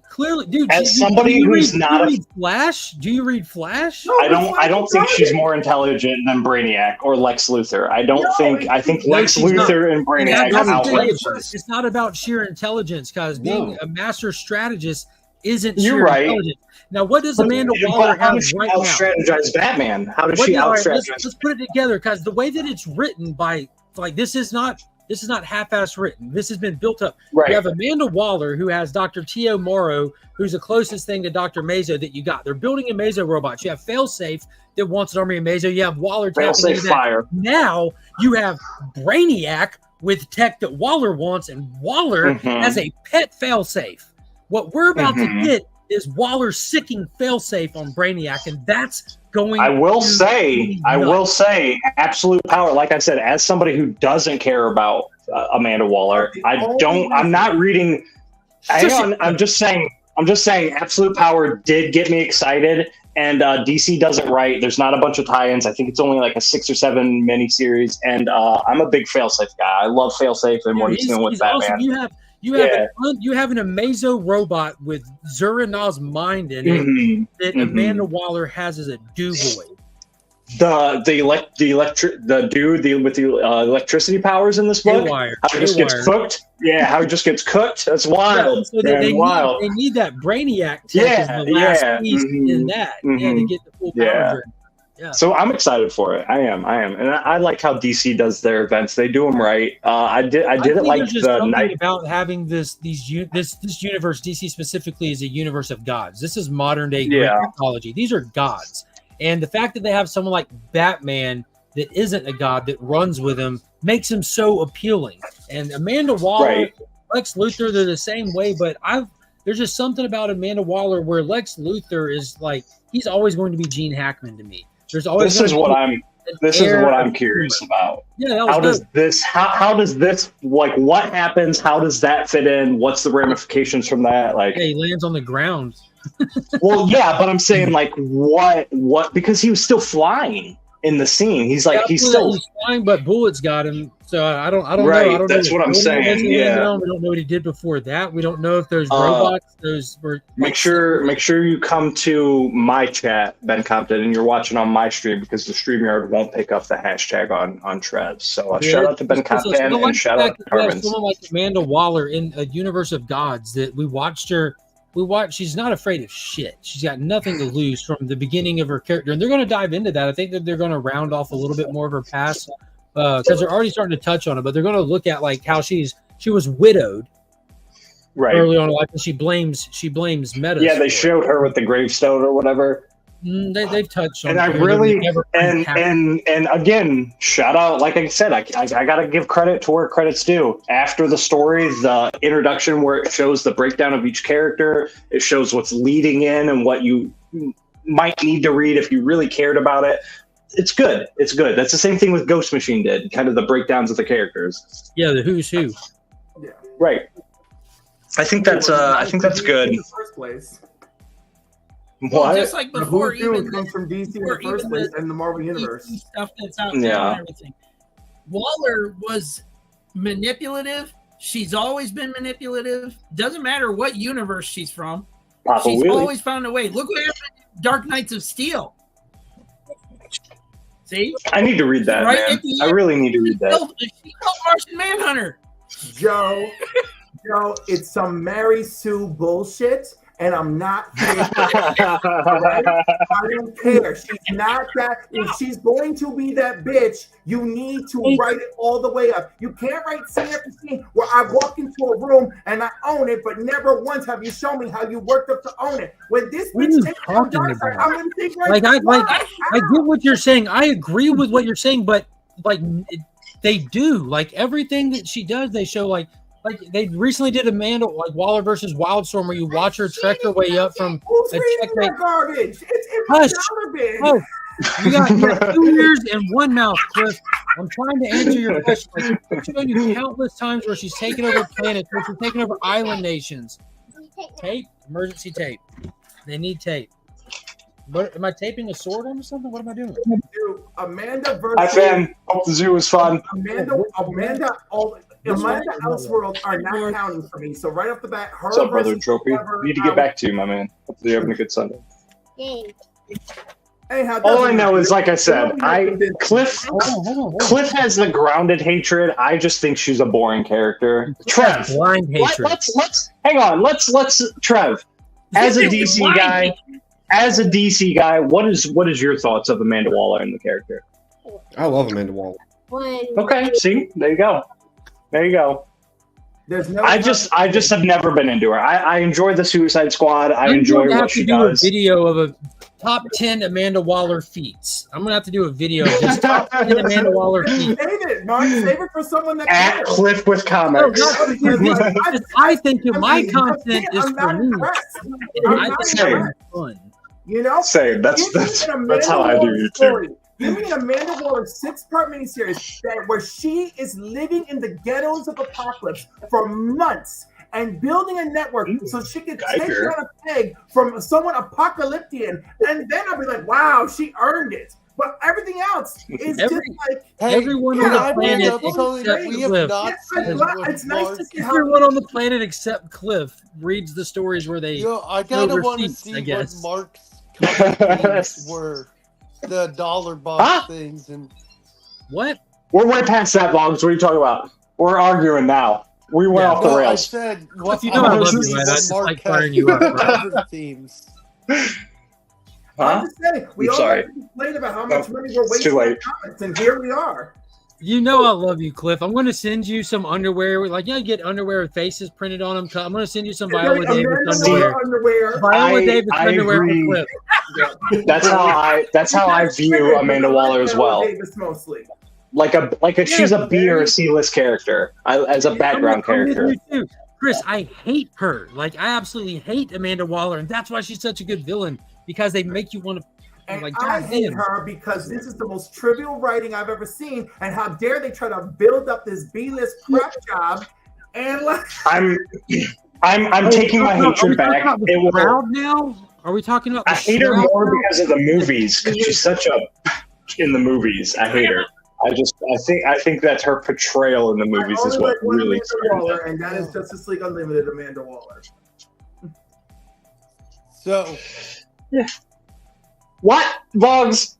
Clearly, dude. As somebody who's not a Flash, do you read Flash? No, I don't think she's more intelligent than Brainiac or Lex Luthor. I think Lex Luthor and Brainiac are outrageous. It's not about sheer intelligence, because being a master strategist isn't sheer intelligence. Now, what does Amanda Waller have right now? Strategize Batman. How does she out-strategize? Let's put it together, because the way that it's written by, like, this is not half-ass written. This has been built up. Right. You have Amanda Waller, who has Dr. Tio Morrow, who's the closest thing to Dr. Mazo that you got. They're building a Mazo robot. You have Failsafe that wants an army of Mazo. You have Waller tapping into that. Now you have Brainiac with tech that Waller wants, and Waller has a pet Failsafe. What we're about to get is Waller sicking Failsafe on Brainiac, and that's going. I will say, absolute power. Like I said, as somebody who doesn't care about Amanda Waller, I'm not reading. Hang on, I'm just saying. Absolute power did get me excited, and DC does it right. There's not a bunch of tie-ins. I think it's only like a 6 or 7 miniseries, and I'm a big Failsafe guy. I love Failsafe and what he's doing with Batman. Awesome. You have an Amazo robot with Zur-En-Ah's mind in it that Amanda Waller has as a do-boy. The dude with the electricity powers in this book. How he just gets cooked. Yeah, how he just gets cooked. That's wild. So they need that Brainiac tech as the last piece in that. To get the full power. Yeah. So I'm excited for it. I am, and I like how DC does their events. They do them right. I didn't like the night about having this universe. DC specifically is a universe of gods. This is modern day Greek mythology. These are gods, and the fact that they have someone like Batman that isn't a god that runs with him makes him so appealing. And Amanda Waller, Lex Luthor, they're the same way. But there's just something about Amanda Waller where Lex Luthor is like he's always going to be Gene Hackman to me. This is what I'm curious about. Yeah, how does this like what happens? How does that fit in? What's the ramifications from that? Like, he lands on the ground. Well, yeah, but I'm saying like what because he was still flying in the scene. He's still flying, but bullets got him. So I don't Right, know. I don't that's know what I'm saying, yeah. We don't know what he did before that. We don't know if those robots, those were. Make sure you come to my chat, Ben Compton, and you're watching on my stream because the StreamYard won't pick up the hashtag on Trev. So shout out to Ben Compton and shout out to Carmen. Someone like Amanda Waller in a universe of gods that we watched her. She's not afraid of shit. She's got nothing to lose from the beginning of her character, and they're going to dive into that. I think that they're going to round off a little bit more of her past. Because they're already starting to touch on it, but they're going to look at like how she was widowed early on in life, and she blames Meadows. Yeah, they showed her with the gravestone or whatever. They've touched on and it. I really and again, shout out. Like I said, I got to give credit to where credit's due. After the story, the introduction where it shows the breakdown of each character, it shows what's leading in and what you might need to read if you really cared about it. It's good. It's good. That's the same thing with Ghost Machine did, kind of the breakdowns of the characters. Yeah, the who's who. Yeah. Right. I think that's good. In the first place. What? Just like before, even comes from DC in the first place and the Marvel Universe. Stuff that's out there and everything. Waller was manipulative. She's always been manipulative. Doesn't matter what universe she's from. She's always found a way. Look what happened in Dark Knights of Steel. See? I need to read that, man. I really need to read that. She killed Martian Manhunter. Joe, it's some Mary Sue bullshit, and I'm not here. I don't care. She's not that. If she's going to be that bitch, you need to write it all the way up. You can't write scene after scene where I walk into a room and I own it, but never once have you shown me how you worked up to own it. When this bitch takes the dark side, I'm gonna think I get what you're saying. I agree with what you're saying, but they do like everything that she does. They show like they recently did Amanda Waller versus Wildstorm, where you watch her trek her way up from a checkmate. Garbage. It's garbage. Oh, you got 2 ears and 1 mouth, Cliff. I'm trying to answer your question. Like, I've shown you countless times where she's taken over planets, where she's taken over island nations. Tape, emergency tape. They need tape. What am I taping a sword on or something? What am I doing? Dude, Amanda versus. Hi, fam. Hope the zoo was fun. Amanda Elseworld are not counting for me. So right off the bat, her. What's up, brother Trophy? Need to get back to you, my man. Hopefully you're having a good Sunday. All I know is, like I said, Cliff has the grounded hatred. I just think she's a boring character. Trev, blind hatred. Let's hang on. Let's Trev, as a DC guy, what is your thoughts of Amanda Waller in the character? I love Amanda Waller. Okay, see, there you go. There's no. I just have never been into her. I enjoy the Suicide Squad. I enjoy what she does. A video of a top 10 Amanda Waller feats. I'm gonna have to do a video of just top 10 Amanda Waller feats. Save it, Mark. Save it for someone that at Cliff with comics. I think that my content is for me. I think it's fun. You know, same. That's how I do YouTube. Give me an Amanda Waller 6-part miniseries where she is living in the ghettos of Apocalypse for months and building a network so she can take down a peg from someone apocalyptian, and then I'll be like, wow, she earned it. But everything else is just like everyone on the planet everyone on the planet except Cliff reads the stories where they. I kind of want to see what Mark's comments were. The dollar box things and what? We're way past that, Boggs. What are you talking about? We're arguing now. We went off the rails. I said, what you know I love you, man. I just like firing you up. Right? Themes. I'm just saying, we all complained about how much money we're wasting on comics, and here we are. You know I love you, Cliff. I'm going to send you some underwear. Like, you get underwear with faces printed on them. I'm going to send you some Viola Davis underwear. Viola Davis underwear for Cliff. That's how I view Amanda Waller as well. Davis mostly. Like she's a B or a C-list character as a background character. Chris, I hate her. Like, I absolutely hate Amanda Waller, and that's why she's such a good villain, because they make you want to. And I hate her because this is the most trivial writing I've ever seen, and how dare they try to build up this B-list crap job? And I'm taking my hatred back. Shroud now? Are we talking about? I hate her more because of the movies. Because she's such a in the movies. I hate her. I think that her portrayal in the movies is what really Amanda Waller, and that is Justice League Unlimited Amanda Waller. So, yeah. What, Bugs?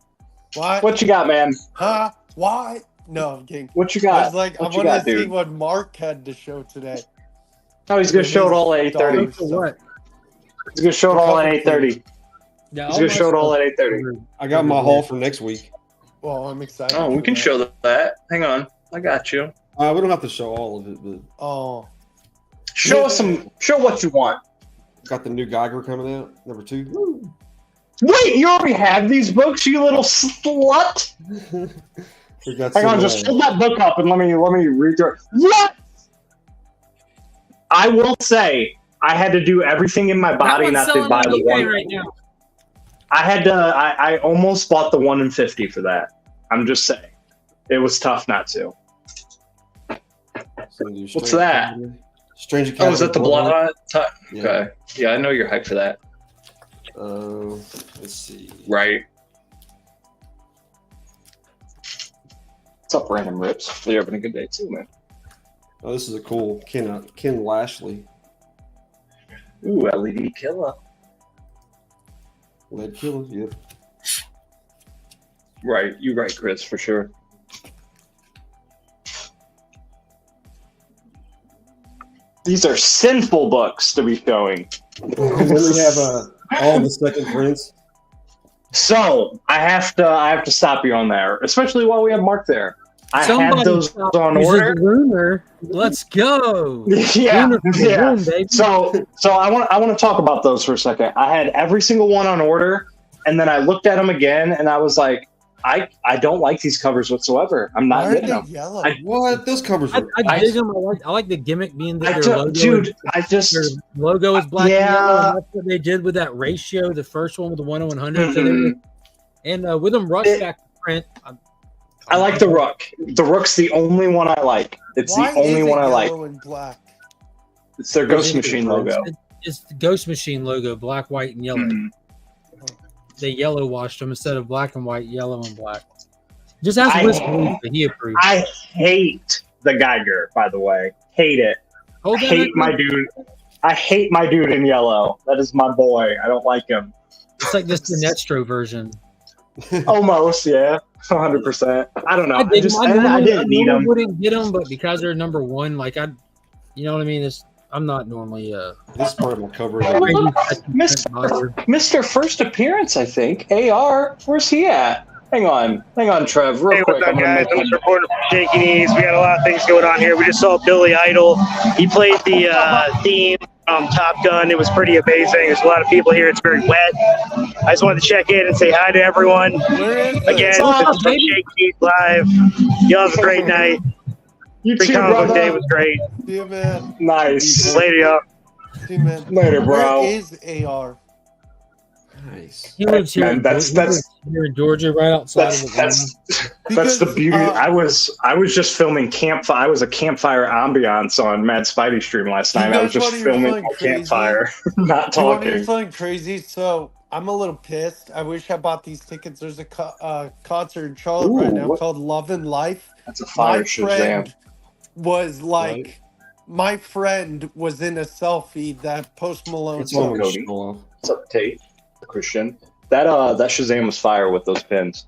What you got, man? Huh? Why? No, I'm kidding. What you got? I was like, I want to see what Mark had to show today. Oh, he's gonna show it all at 8:30. What? He's gonna show it all at 8:30. Yeah, he's gonna show it all at 8:30. I got my haul for next week. Well, I'm excited. Oh, we can show that. Hang on, I got you. We don't have to show all of it, but show us some. Show what you want. Got the new Geiger coming out, number 2. Wait, you already have these books, you little slut. Hang on, just hold that book up and let me read through it. What? I will say, I had to do everything in my body not to buy the one. Right now. I had to. I almost bought the 1 in 50 for that. I'm just saying, it was tough not to. What's that? Strange Academy. Oh, is that the blood on it? Okay. Yeah, I know you're hyped for that. Let's see. Right. What's up, Random Rips? You're having a good day too, man. Oh, this is a cool Ken Lashley. Ooh, LED killer. LED killer, yep. Right, you're right, Chris, for sure. These are sinful books to be showing. Then we have all the second prints. So I have to stop you on there, especially while we have Mark there. I had those on order. Rumor. Let's go. Yeah. Room, so I want to talk about those for a second. I had every single one on order, and then I looked at them again, and I was like, I don't like these covers whatsoever. I'm not getting them. Yellow? What? Those covers are... I dig them. I like the gimmick being that their logo is black and yellow. And that's what they did with that ratio, the first one with the 1 to 100. Mm-hmm. And with them rush back to print. I like the Rook. The Rook's the only one I like. It's the only one I like. And black? It's their Ghost Machine logo. It's the Ghost Machine logo, black, white, and yellow. Mm-hmm. They yellow washed them instead of black and white, yellow and black. Just ask Wiz Khalifa, he approved. I hate the Geiger, by the way. Hate it. I hate my dude. I hate my dude in yellow. That is my boy. I don't like him. It's like this Sinestro version. Almost, yeah. 100%. I don't know. I didn't need them. I wouldn't get them, but because they're number 1, like you know what I mean? I'm not normally this part will cover it. Mr. First Appearance, I think. AR, where's he at? Hang on, Trev, real quick. What's up, guys? I'm just reporting from Shaky Knees. We got a lot of things going on here. We just saw Billy Idol. He played the theme from Top Gun. It was pretty amazing. There's a lot of people here. It's very wet. I just wanted to check in and say hi to everyone. Again, this is from Shaky Knees Live. Y'all have a great night. Free Comic Book Day was great. See you, man. Nice. Later, y'all. See you, man. Later, bro. Where is AR? Nice. He lives here. Man, that's here in Georgia, right outside of that's the beauty. I was just filming campfire. I was a campfire ambiance on Mad Spidey stream last night. I was just filming a campfire, not talking. You're feeling crazy. So I'm a little pissed. I wish I bought these tickets. There's a concert in Charlotte right now called Love and Life. That's a fire Shazam. Was like, my friend was in a selfie that Post Malone. What's up, Cody? What's up, Tate? Christian. That Shazam was fire with those pins.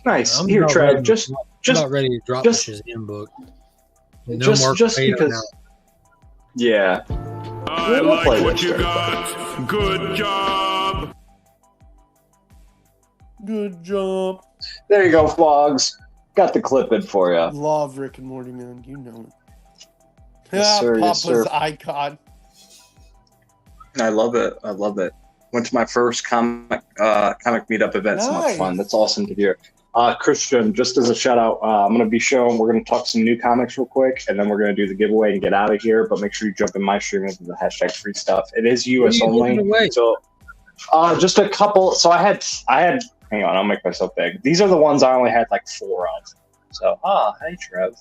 Nice. Here, Trev. Just about ready to drop the Shazam book. No just because. Yeah. I like what you got. Good job. Good job. There you go, Flogs. Got the clip in for you. Love Rick and Morty, man. You know it. Yes, sir, Papa's icon. I love it. Went to my first comic meetup event. So much fun. That's awesome to hear. Christian, just as a shout out, I'm going to be showing. We're going to talk some new comics real quick, and then we're going to do the giveaway and get out of here. But make sure you jump in my stream with the hashtag free stuff. It is US only. So, just a couple. So I had. Hang on, I'll make myself big. These are the ones I only had like 4 of. So, hey, Trev.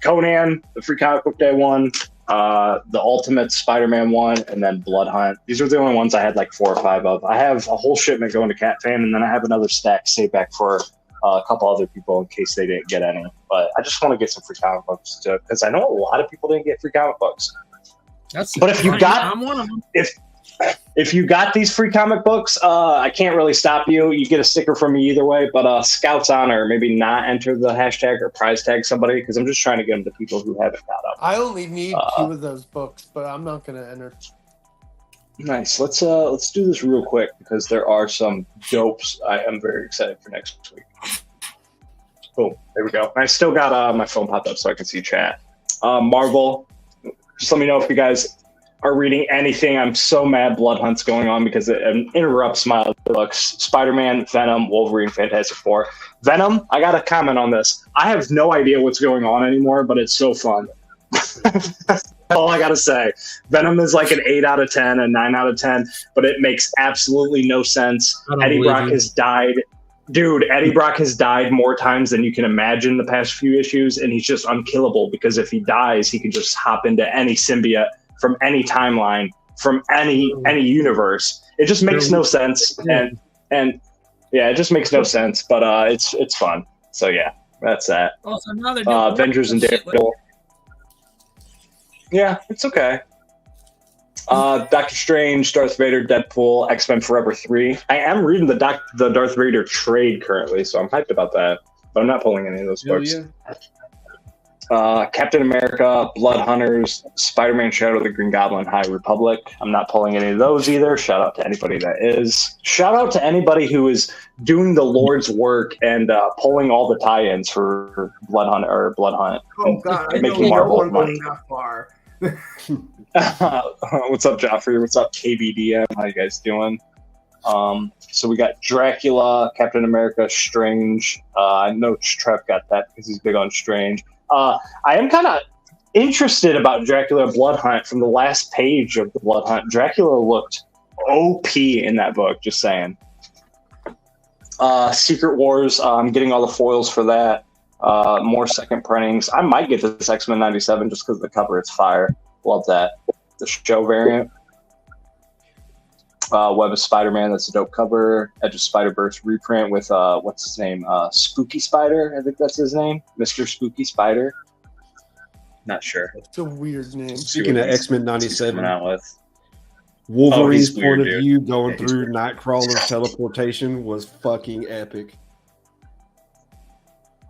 Conan, the Free Comic Book Day one. the Ultimate Spider-Man one, and then Blood Hunt. These are the only ones I had like 4 or 5 of. I have a whole shipment going to Cat Fan, and then I have another stack saved back for a couple other people in case they didn't get any. But I just want to get some free comic books too, because I know a lot of people didn't get free comic books. But if you got, I'm one of them. If you got these free comic books, I can't really stop you. You get a sticker from me either way, but Scouts Honor, maybe not enter the hashtag or prize tag somebody, because I'm just trying to get them to people who haven't got them. I only need 2 of those books, but I'm not going to enter. Nice. Let's do this real quick, because there are some dopes. I am very excited for next week. Boom. There we go. I still got my phone popped up so I can see chat. Marvel, just let me know if you guys are reading anything. I'm so mad Blood Hunt's going on because it interrupts my other books. Spider-Man, Venom, Wolverine, Fantastic Four. Venom, I got to comment on this. I have no idea what's going on anymore, but it's so fun. That's all I got to say. Venom is like an 8 out of 10, a 9 out of 10, but it makes absolutely no sense. Eddie Brock has died. Dude, Eddie Brock has died more times than you can imagine the past few issues, and he's just unkillable because if he dies, he can just hop into any symbiote from any timeline, from any universe. It just makes no sense, and yeah, it just makes no sense. But it's fun. So yeah, that's that. Also, now they're Avengers and Daredevil. Yeah, it's okay. Doctor Strange, Darth Vader, Deadpool, X-Men Forever 3. I am reading the Darth Vader trade currently, so I'm hyped about that. But I'm not pulling any of those books. Yeah. Captain America, Blood Hunters, Spider-Man Shadow of the Green Goblin, High Republic. I'm not pulling any of those either. Shout out to anybody that is. Shout out to anybody who is doing the Lord's work and pulling all the tie-ins for Blood Hunt. Oh God, I making know Marvel no one money. going that far. What's up, Joffrey? What's up, KBDM? How you guys doing? So we got Dracula, Captain America, Strange. I know Trev got that because he's big on Strange. I am kind of interested about Dracula Blood Hunt. From the last page of the Blood Hunt, Dracula looked OP in that book, just saying. Secret Wars, I'm getting all the foils for that. More second printings. I might get this X-Men 97 just because of the cover. It's fire. Love that. The show variant. Web of Spider-Man, that's a dope cover. Edge of Spider-Verse reprint with, what's his name? Spooky Spider, I think that's his name. Mr. Spooky Spider. Not sure. It's a weird name. Speaking of X-Men 97, out with. Wolverine's point of dude. view going through Nightcrawler's teleportation was fucking epic.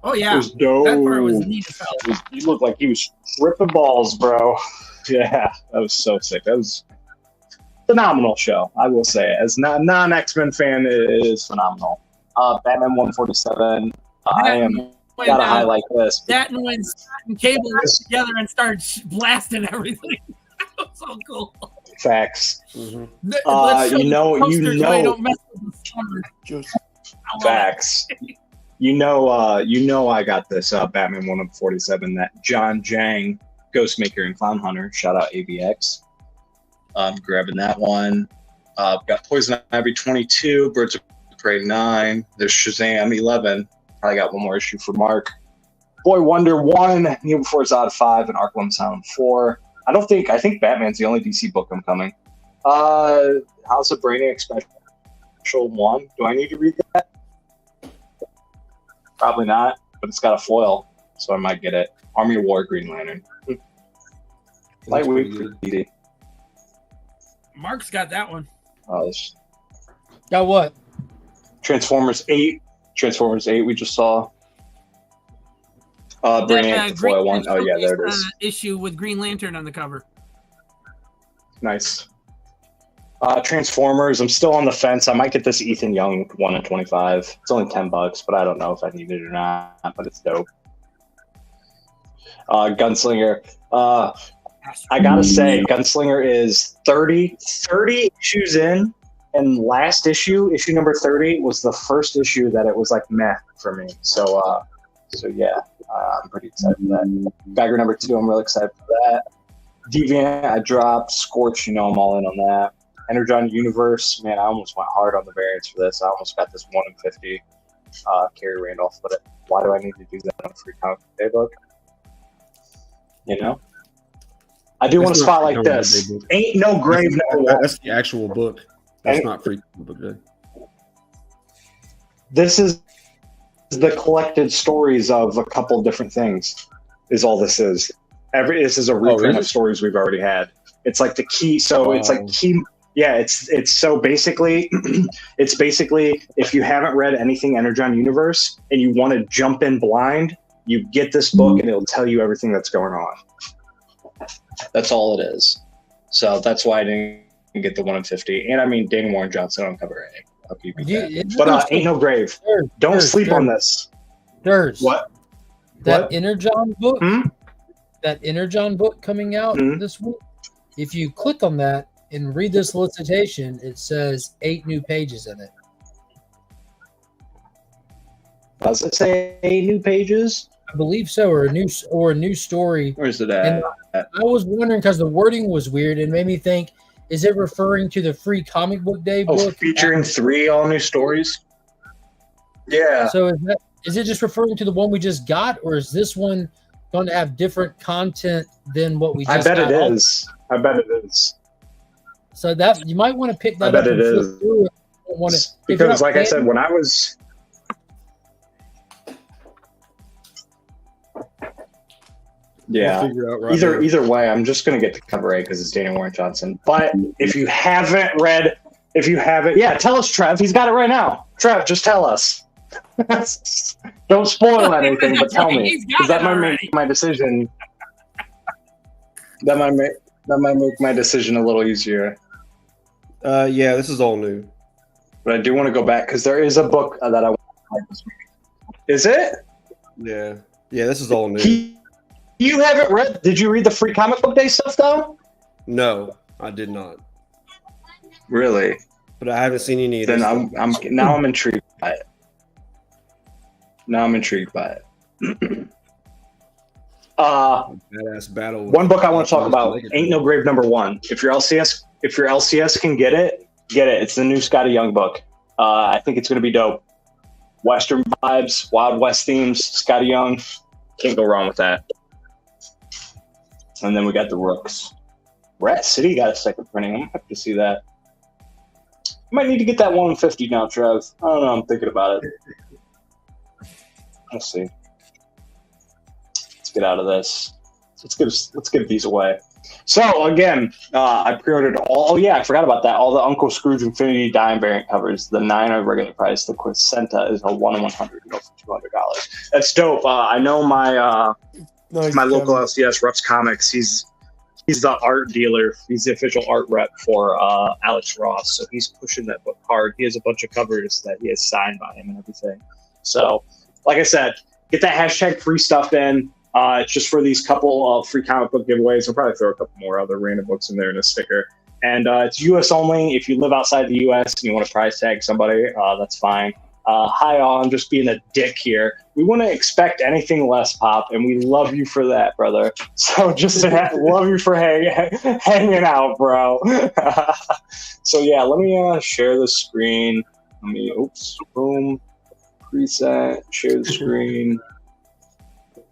Oh yeah, It was dope. that part was neat as hell. He looked like he was ripping balls, bro. Yeah, that was so sick. That was phenomenal show, I will say. As a non-X-Men fan, it is phenomenal. Batman 147. I am gotta highlight this. That and when Scott and Cable got together and started blasting everything. That was so cool. Facts. Mm-hmm. You know. Don't mess with the summer. Facts. You know, I got this Batman 147, that John Jang, Ghostmaker and Clown Hunter. Shout out AVX. I'm grabbing that one. Got Poison Ivy 22, Birds of Prey 9. There's Shazam 11. Probably got one more issue for Mark. Boy Wonder 1, New Before It's out of 5, and Arkham Asylum 4. I think Batman's the only DC book I'm coming. House of Brainiac Special 1. Do I need to read that? Probably not, but it's got a foil, so I might get it. Army of War Green Lantern. Lightweight for DD. Mark's got that one. Got what? Transformers 8. Transformers 8 we just saw. Brainiac, the foil one. Oh, yeah, there it is. Issue with Green Lantern on the cover. Nice. Transformers, I'm still on the fence. I might get this Ethan Young 1 in 25. It's only $10, but I don't know if I need it or not, but it's dope. Gunslinger. I gotta say, Gunslinger is 30 issues in, and last issue number 30, was the first issue that it was like meh for me. So yeah, I'm pretty excited for that. Geiger number 2, I'm really excited for that. Deviant, I dropped. Scorch, I'm all in on that. Energon Universe, man, I almost went hard on the variants for this. I almost got this 1 in 50 Kerry Randolph, but why do I need to do that on a free comic day book? You know? I do want to That's not spotlight Free Comic this. Book Day. Ain't No Grave number one. That's the actual book. That's And- not Free Comic Book Day. This is the collected stories of a couple different things. Is all this is. This is a reprint of stories we've already had. It's like the key. So it's like key. Yeah, it's so basically, it's basically if you haven't read anything Energon Universe and you want to jump in blind, you get this book and it'll tell you everything that's going on. That's all it is. So that's why I didn't get the 1 in 50. And I mean, Dana Warren Johnson on cover A. But Ain't No Grave. Don't sleep on this. Durs. What? That Energon book? That Energon book coming out this week? If you click on that and read this solicitation, it says 8 new pages in it. Does it say 8 new pages? I believe so, or a new story. Where's it at? And I was wondering because the wording was weird and made me think, is it referring to the Free Comic Book Day book? Featuring 3 all new stories? Yeah. So is it just referring to the one we just got, or is this one going to have different content than what we just got? I bet it is. I bet it is. So that you might want to pick that I up. bet it is. Because like I said, when I was... Yeah. Either way, I'm just going to get the cover A because it's Dana Warren Johnson. But if you haven't, yeah, tell us, Trev. He's got it right now. Trev, just tell us. Don't spoil anything, but tell me, because that might make my decision. That might make my decision a little easier. Yeah, this is all new. But I do want to go back because there is a book that I want to like this week. Is it? Yeah, this is all new. You haven't read? Did you read the Free Comic Book Day stuff though? No, I did not. Really? But I haven't seen any. Then I'm intrigued by it. Now I'm intrigued by it. Badass battle. One book I want to talk about: Ain't No Grave number 1. If your LCS can get it. It's the new Scotty Young book. I think it's going to be dope. Western vibes, Wild West themes, Scotty Young. Can't go wrong with that. And then we got the Rooks. Rat City got a second printing. I'm going to have to see that. I might need to get that 1 in 50 now, Trev. I don't know. I'm thinking about it. Let's see. Let's get out of this. Let's get these away. So again, I pre-ordered all. Oh yeah, I forgot about that. All the Uncle Scrooge Infinity Dime variant covers. The 9 are regular price. The Quincenta is a 1 in 100. Go for $200. That's dope. I know my my local LCS Reps Comics. He's the art dealer. He's the official art rep for Alex Ross. So he's pushing that book hard. He has a bunch of covers that he has signed by him and everything. So, like I said, get that hashtag free stuff in. It's just for these couple of free comic book giveaways. We'll probably throw a couple more other random books in there and a sticker. And it's U.S. only. If you live outside the U.S. and you want to prize tag somebody, that's fine. Hi, all. I'm just being a dick here. We want to expect anything less, Pop, and we love you for that, brother. So just love you for hanging out, bro. So, yeah, let me share the screen. Boom. Preset, share the screen.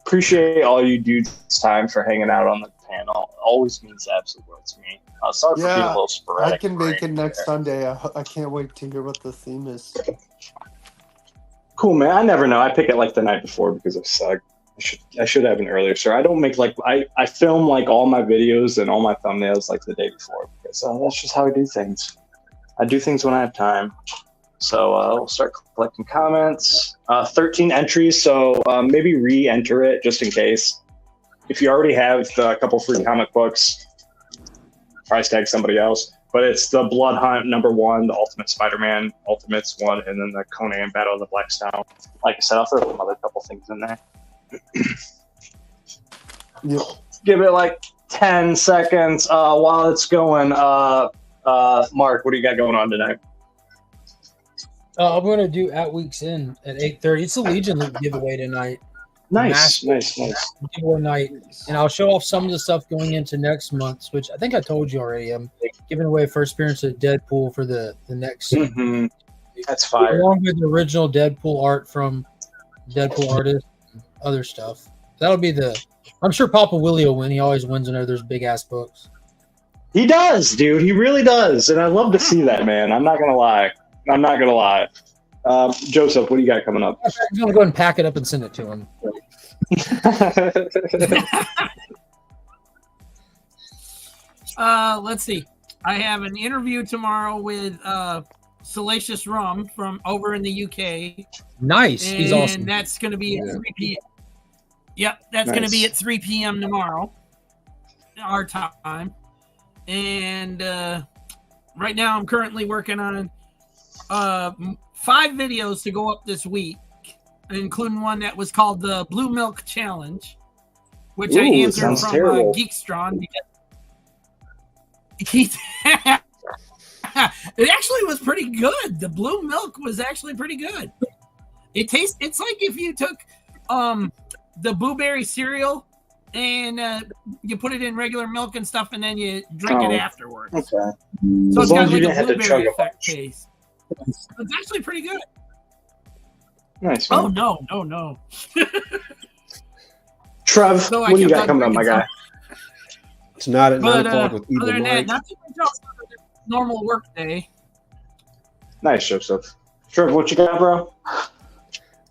Appreciate all you dudes' time for hanging out on the panel. Always means absolute world to me. Sorry for being a little sporadic. I can make it next Sunday. I can't wait to hear what the theme is. Cool, man. I never know. I pick it like the night before because I suck. I should have an earlier. Sir, I don't make I film like all my videos and all my thumbnails like the day before because that's just how I do things. I do things when I have time. So we'll start collecting comments. 13 entries, so maybe re-enter it just in case. If you already have a couple free comic books, price tag somebody else. But it's the Blood Hunt #1, the Ultimate Spider-Man Ultimates 1, and then the Conan Battle of the Black Stone. Like I said, I'll throw some other couple things in there. Yep. Give it like 10 seconds while it's going. Mark, what do you got going on tonight? I'm going to do At Week's End at 8:30. It's a Legion Loot giveaway tonight. Nice. Giveaway night. And I'll show off some of the stuff going into next month's, which I think I told you already. I'm giving away first appearance of Deadpool for the next. Mm-hmm. That's fire. Along with the original Deadpool art from Deadpool artists and other stuff. That'll be I'm sure Papa Willie will win. He always wins whenever there's big ass books. He does, dude. He really does, and I love to see that, man. I'm not gonna lie. Joseph, what do you got coming up? I'm gonna go ahead and pack it up and send it to him. Let's see. I have an interview tomorrow with Salacious Rum from over in the UK. Nice. He's awesome. And that's going to be at 3 p.m. Yep, that's going to be at 3 p.m. tomorrow, our time. And right now I'm currently working on 5 videos to go up this week, including one that was called the Blue Milk Challenge, which I answered from Geek Strong. It actually was pretty good. The blue milk was actually pretty good. It's like if you took the blueberry cereal and you put it in regular milk and stuff, and then you drink it afterwards. Okay. So it's got like a blueberry effect taste. It's actually pretty good. Nice. Man. Oh no. Trev, what do you got coming up, my guy? Tonight at 9 o'clock with Evil other than Mike. that, not too much else for the normal work day. Nice, Joseph. Trev, what you got, bro?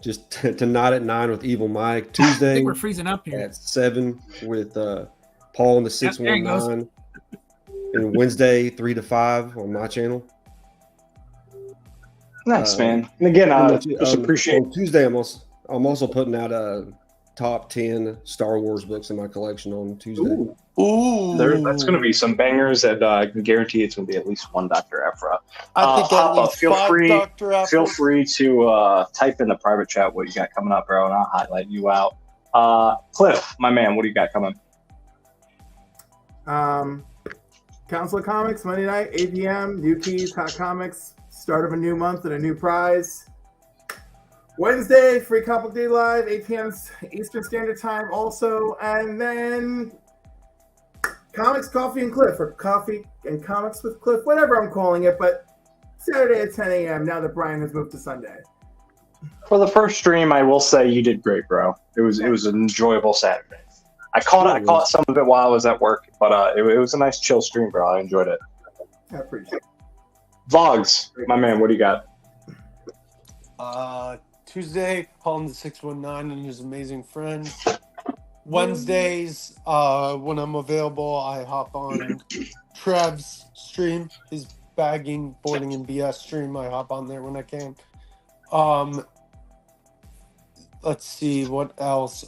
Just tonight at 9 with Evil Mike. I Tuesday think we're freezing up here. at 7 with Paul and the 619. And Wednesday 3 to 5 on my channel. Nice, man. And again, just appreciate. On Tuesday, I'm also putting out a top 10 Star Wars books in my collection on Tuesday. Ooh. That's going to be some bangers, and I can guarantee it's going to be at least one Dr. Aphra. I think at least feel 5 free, Dr. Aphra. Feel free to type in the private chat what you got coming up, bro, and I'll highlight you out. Cliff, my man, what do you got coming? Council of Comics, Monday night, 8 p.m. New Keys, Hot Comics, start of a new month and a new prize. Wednesday, Free Comic Day Live, 8 p.m. Eastern Standard Time also. And then Comics, Coffee, and Cliff, or Coffee and Comics with Cliff, whatever I'm calling it. But Saturday at 10 a.m. now that Brian has moved to Sunday. For the first stream, I will say you did great, bro. It was an enjoyable Saturday. I caught some of it while I was at work, but it was a nice chill stream, bro. I enjoyed it. I appreciate it. Vlogs, my man, what do you got? Tuesday, Paul and the 619 and his amazing friend. Wednesdays, when I'm available, I hop on Trev's stream, his bagging, boarding, and BS stream. I hop on there when I can. Let's see, what else?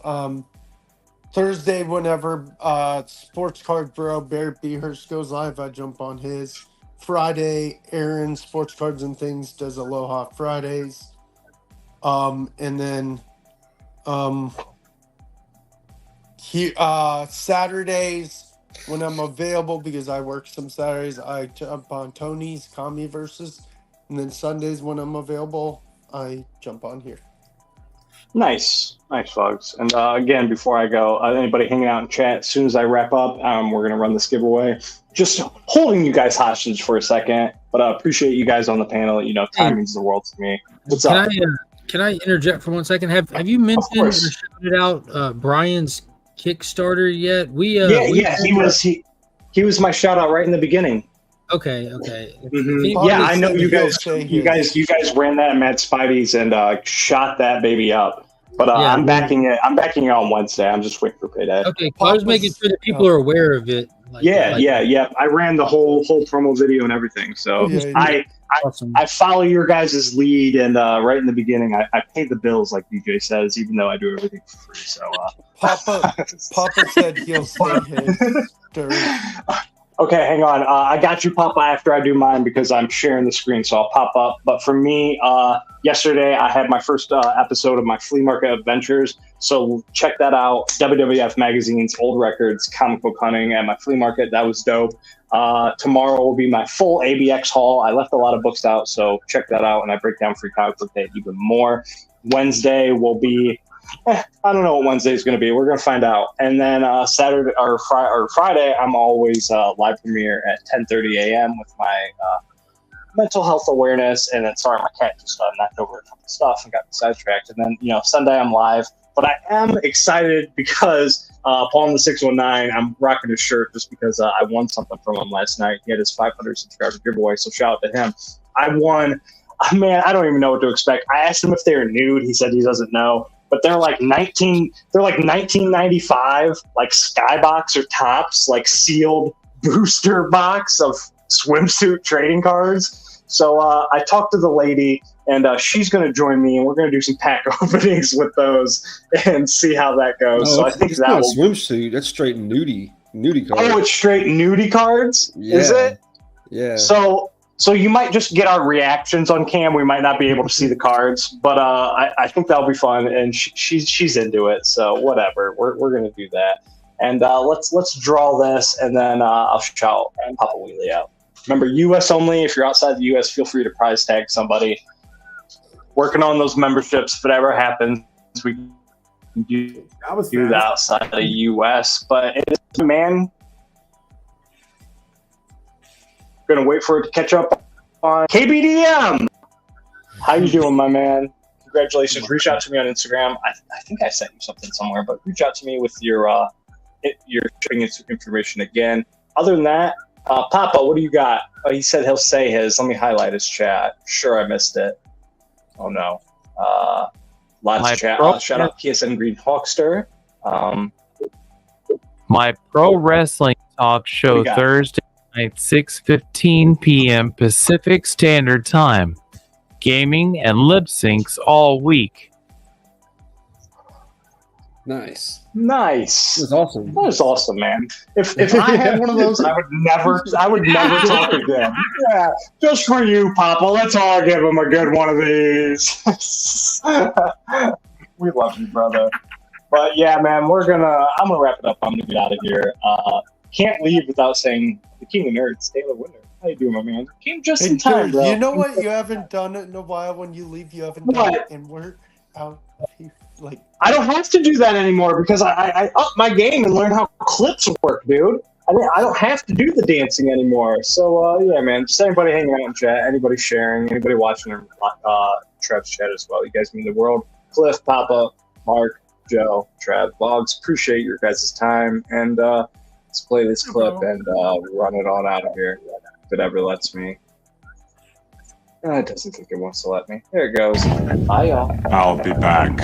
Thursday, whenever Sports Card Bro Barrett Beehurst goes live, I jump on his. Friday, Aaron Sports Cards and Things does Aloha Fridays. And then Saturdays, when I'm available, because I work some Saturdays, I jump on Tony's Commie Versus. And then Sundays, when I'm available, I jump on here. Nice, folks. And again, before I go, anybody hanging out in chat, as soon as I wrap up, we're going to run this giveaway. Just holding you guys hostage for a second, but I appreciate you guys on the panel. You know, time means the world to me. What's up? Can I interject for 1 second? Have you mentioned or shouted out Brian's Kickstarter yet? He was my shout out right in the beginning. Okay. Mm-hmm. Yeah, I know you guys. You guys ran that at Mad Spidey's and shot that baby up. But I'm backing it. I'm backing it on Wednesday. I'm just waiting for payday. Okay, I was making sure that people are aware of it. Yeah. I ran the whole promo video and everything. So I follow your guys' lead, and right in the beginning, I pay the bills, like DJ says, even though I do everything for free. So Papa said he'll stay his dirt. Okay, hang on. I got you, Papa, after I do mine because I'm sharing the screen, so I'll pop up. But for me, yesterday I had my first episode of my flea market adventures, so check that out. WWF Magazine's Old Records, Comic Book Hunting at my flea market. That was dope. Tomorrow will be my full ABX haul. I left a lot of books out, so check that out, and I break down Free Comic Book Day even more. Wednesday will be... I don't know what Wednesday is going to be. We're going to find out. And then Saturday or Friday, I'm always live premiere at 10:30 a.m. with my mental health awareness. And then, sorry, my cat just knocked over a couple of stuff and got me sidetracked. And then, Sunday I'm live But I am excited because Paul in the 619, I'm rocking his shirt just because I won something from him last night. He had his 500 subscriber giveaway, so shout out to him. I won. Man, I don't even know what to expect. I asked him if they were nude. He said he doesn't know. But they're like 1995, like skybox or tops, like sealed booster box of swimsuit trading cards. So I talked to the lady, and she's going to join me, and we're going to do some pack openings with those and see how that goes. No, so I think it's that not will... a swimsuit. That's straight nudie cards. Oh, it's straight nudie cards? Yeah. Is it? Yeah. So you might just get our reactions on cam. We might not be able to see the cards, but I think that'll be fun, and she's into it. So whatever, we're gonna do that, and let's draw this, and then I'll shout and pop a wheelie out. Remember, U.S. only. If you're outside the U.S., feel free to prize tag somebody. Working on those memberships. If it ever happens, we can do that outside the U.S. But it's, man. Gonna wait for it to catch up on KBDM. How you doing, my man? Congratulations. Reach out to me on Instagram. I think I sent you something somewhere, but reach out to me with your shipping information again. Other than that, Papa, what do you got? Oh, he said he'll say his. Let me highlight his chat. Sure, I missed it. Oh no. Lots of chat. Shout out PSN Green Hawkster. My pro wrestling talk show Thursday night, 6:15 p.m. Pacific Standard Time. Gaming and lip syncs all week. Nice. That's awesome. That was awesome, man. If I had one of those, I would never talk again. Yeah, just for you, Papa. Let's all give him a good one of these. We love you, brother. But yeah, man, I'm gonna wrap it up. I'm gonna get out of here. Can't leave without saying the King of Nerds, Taylor Winter. How you doing, my man? Came just in time, bro. You know what? You haven't done it in a while. When you leave, you haven't done it and work out. Like, I don't have to do that anymore because I upped my game and learned how clips work, dude. I don't have to do the dancing anymore. So yeah, man. Just anybody hanging out in chat, anybody sharing, anybody watching Trev's chat as well. You guys mean the world. Cliff, Papa, Mark, Joe, Trev, Vlogs. Appreciate your guys' time, and let's play this clip and run it on out of here if it ever lets me. It doesn't think it wants to let me. There it goes. Bye, y'all. I'll be back.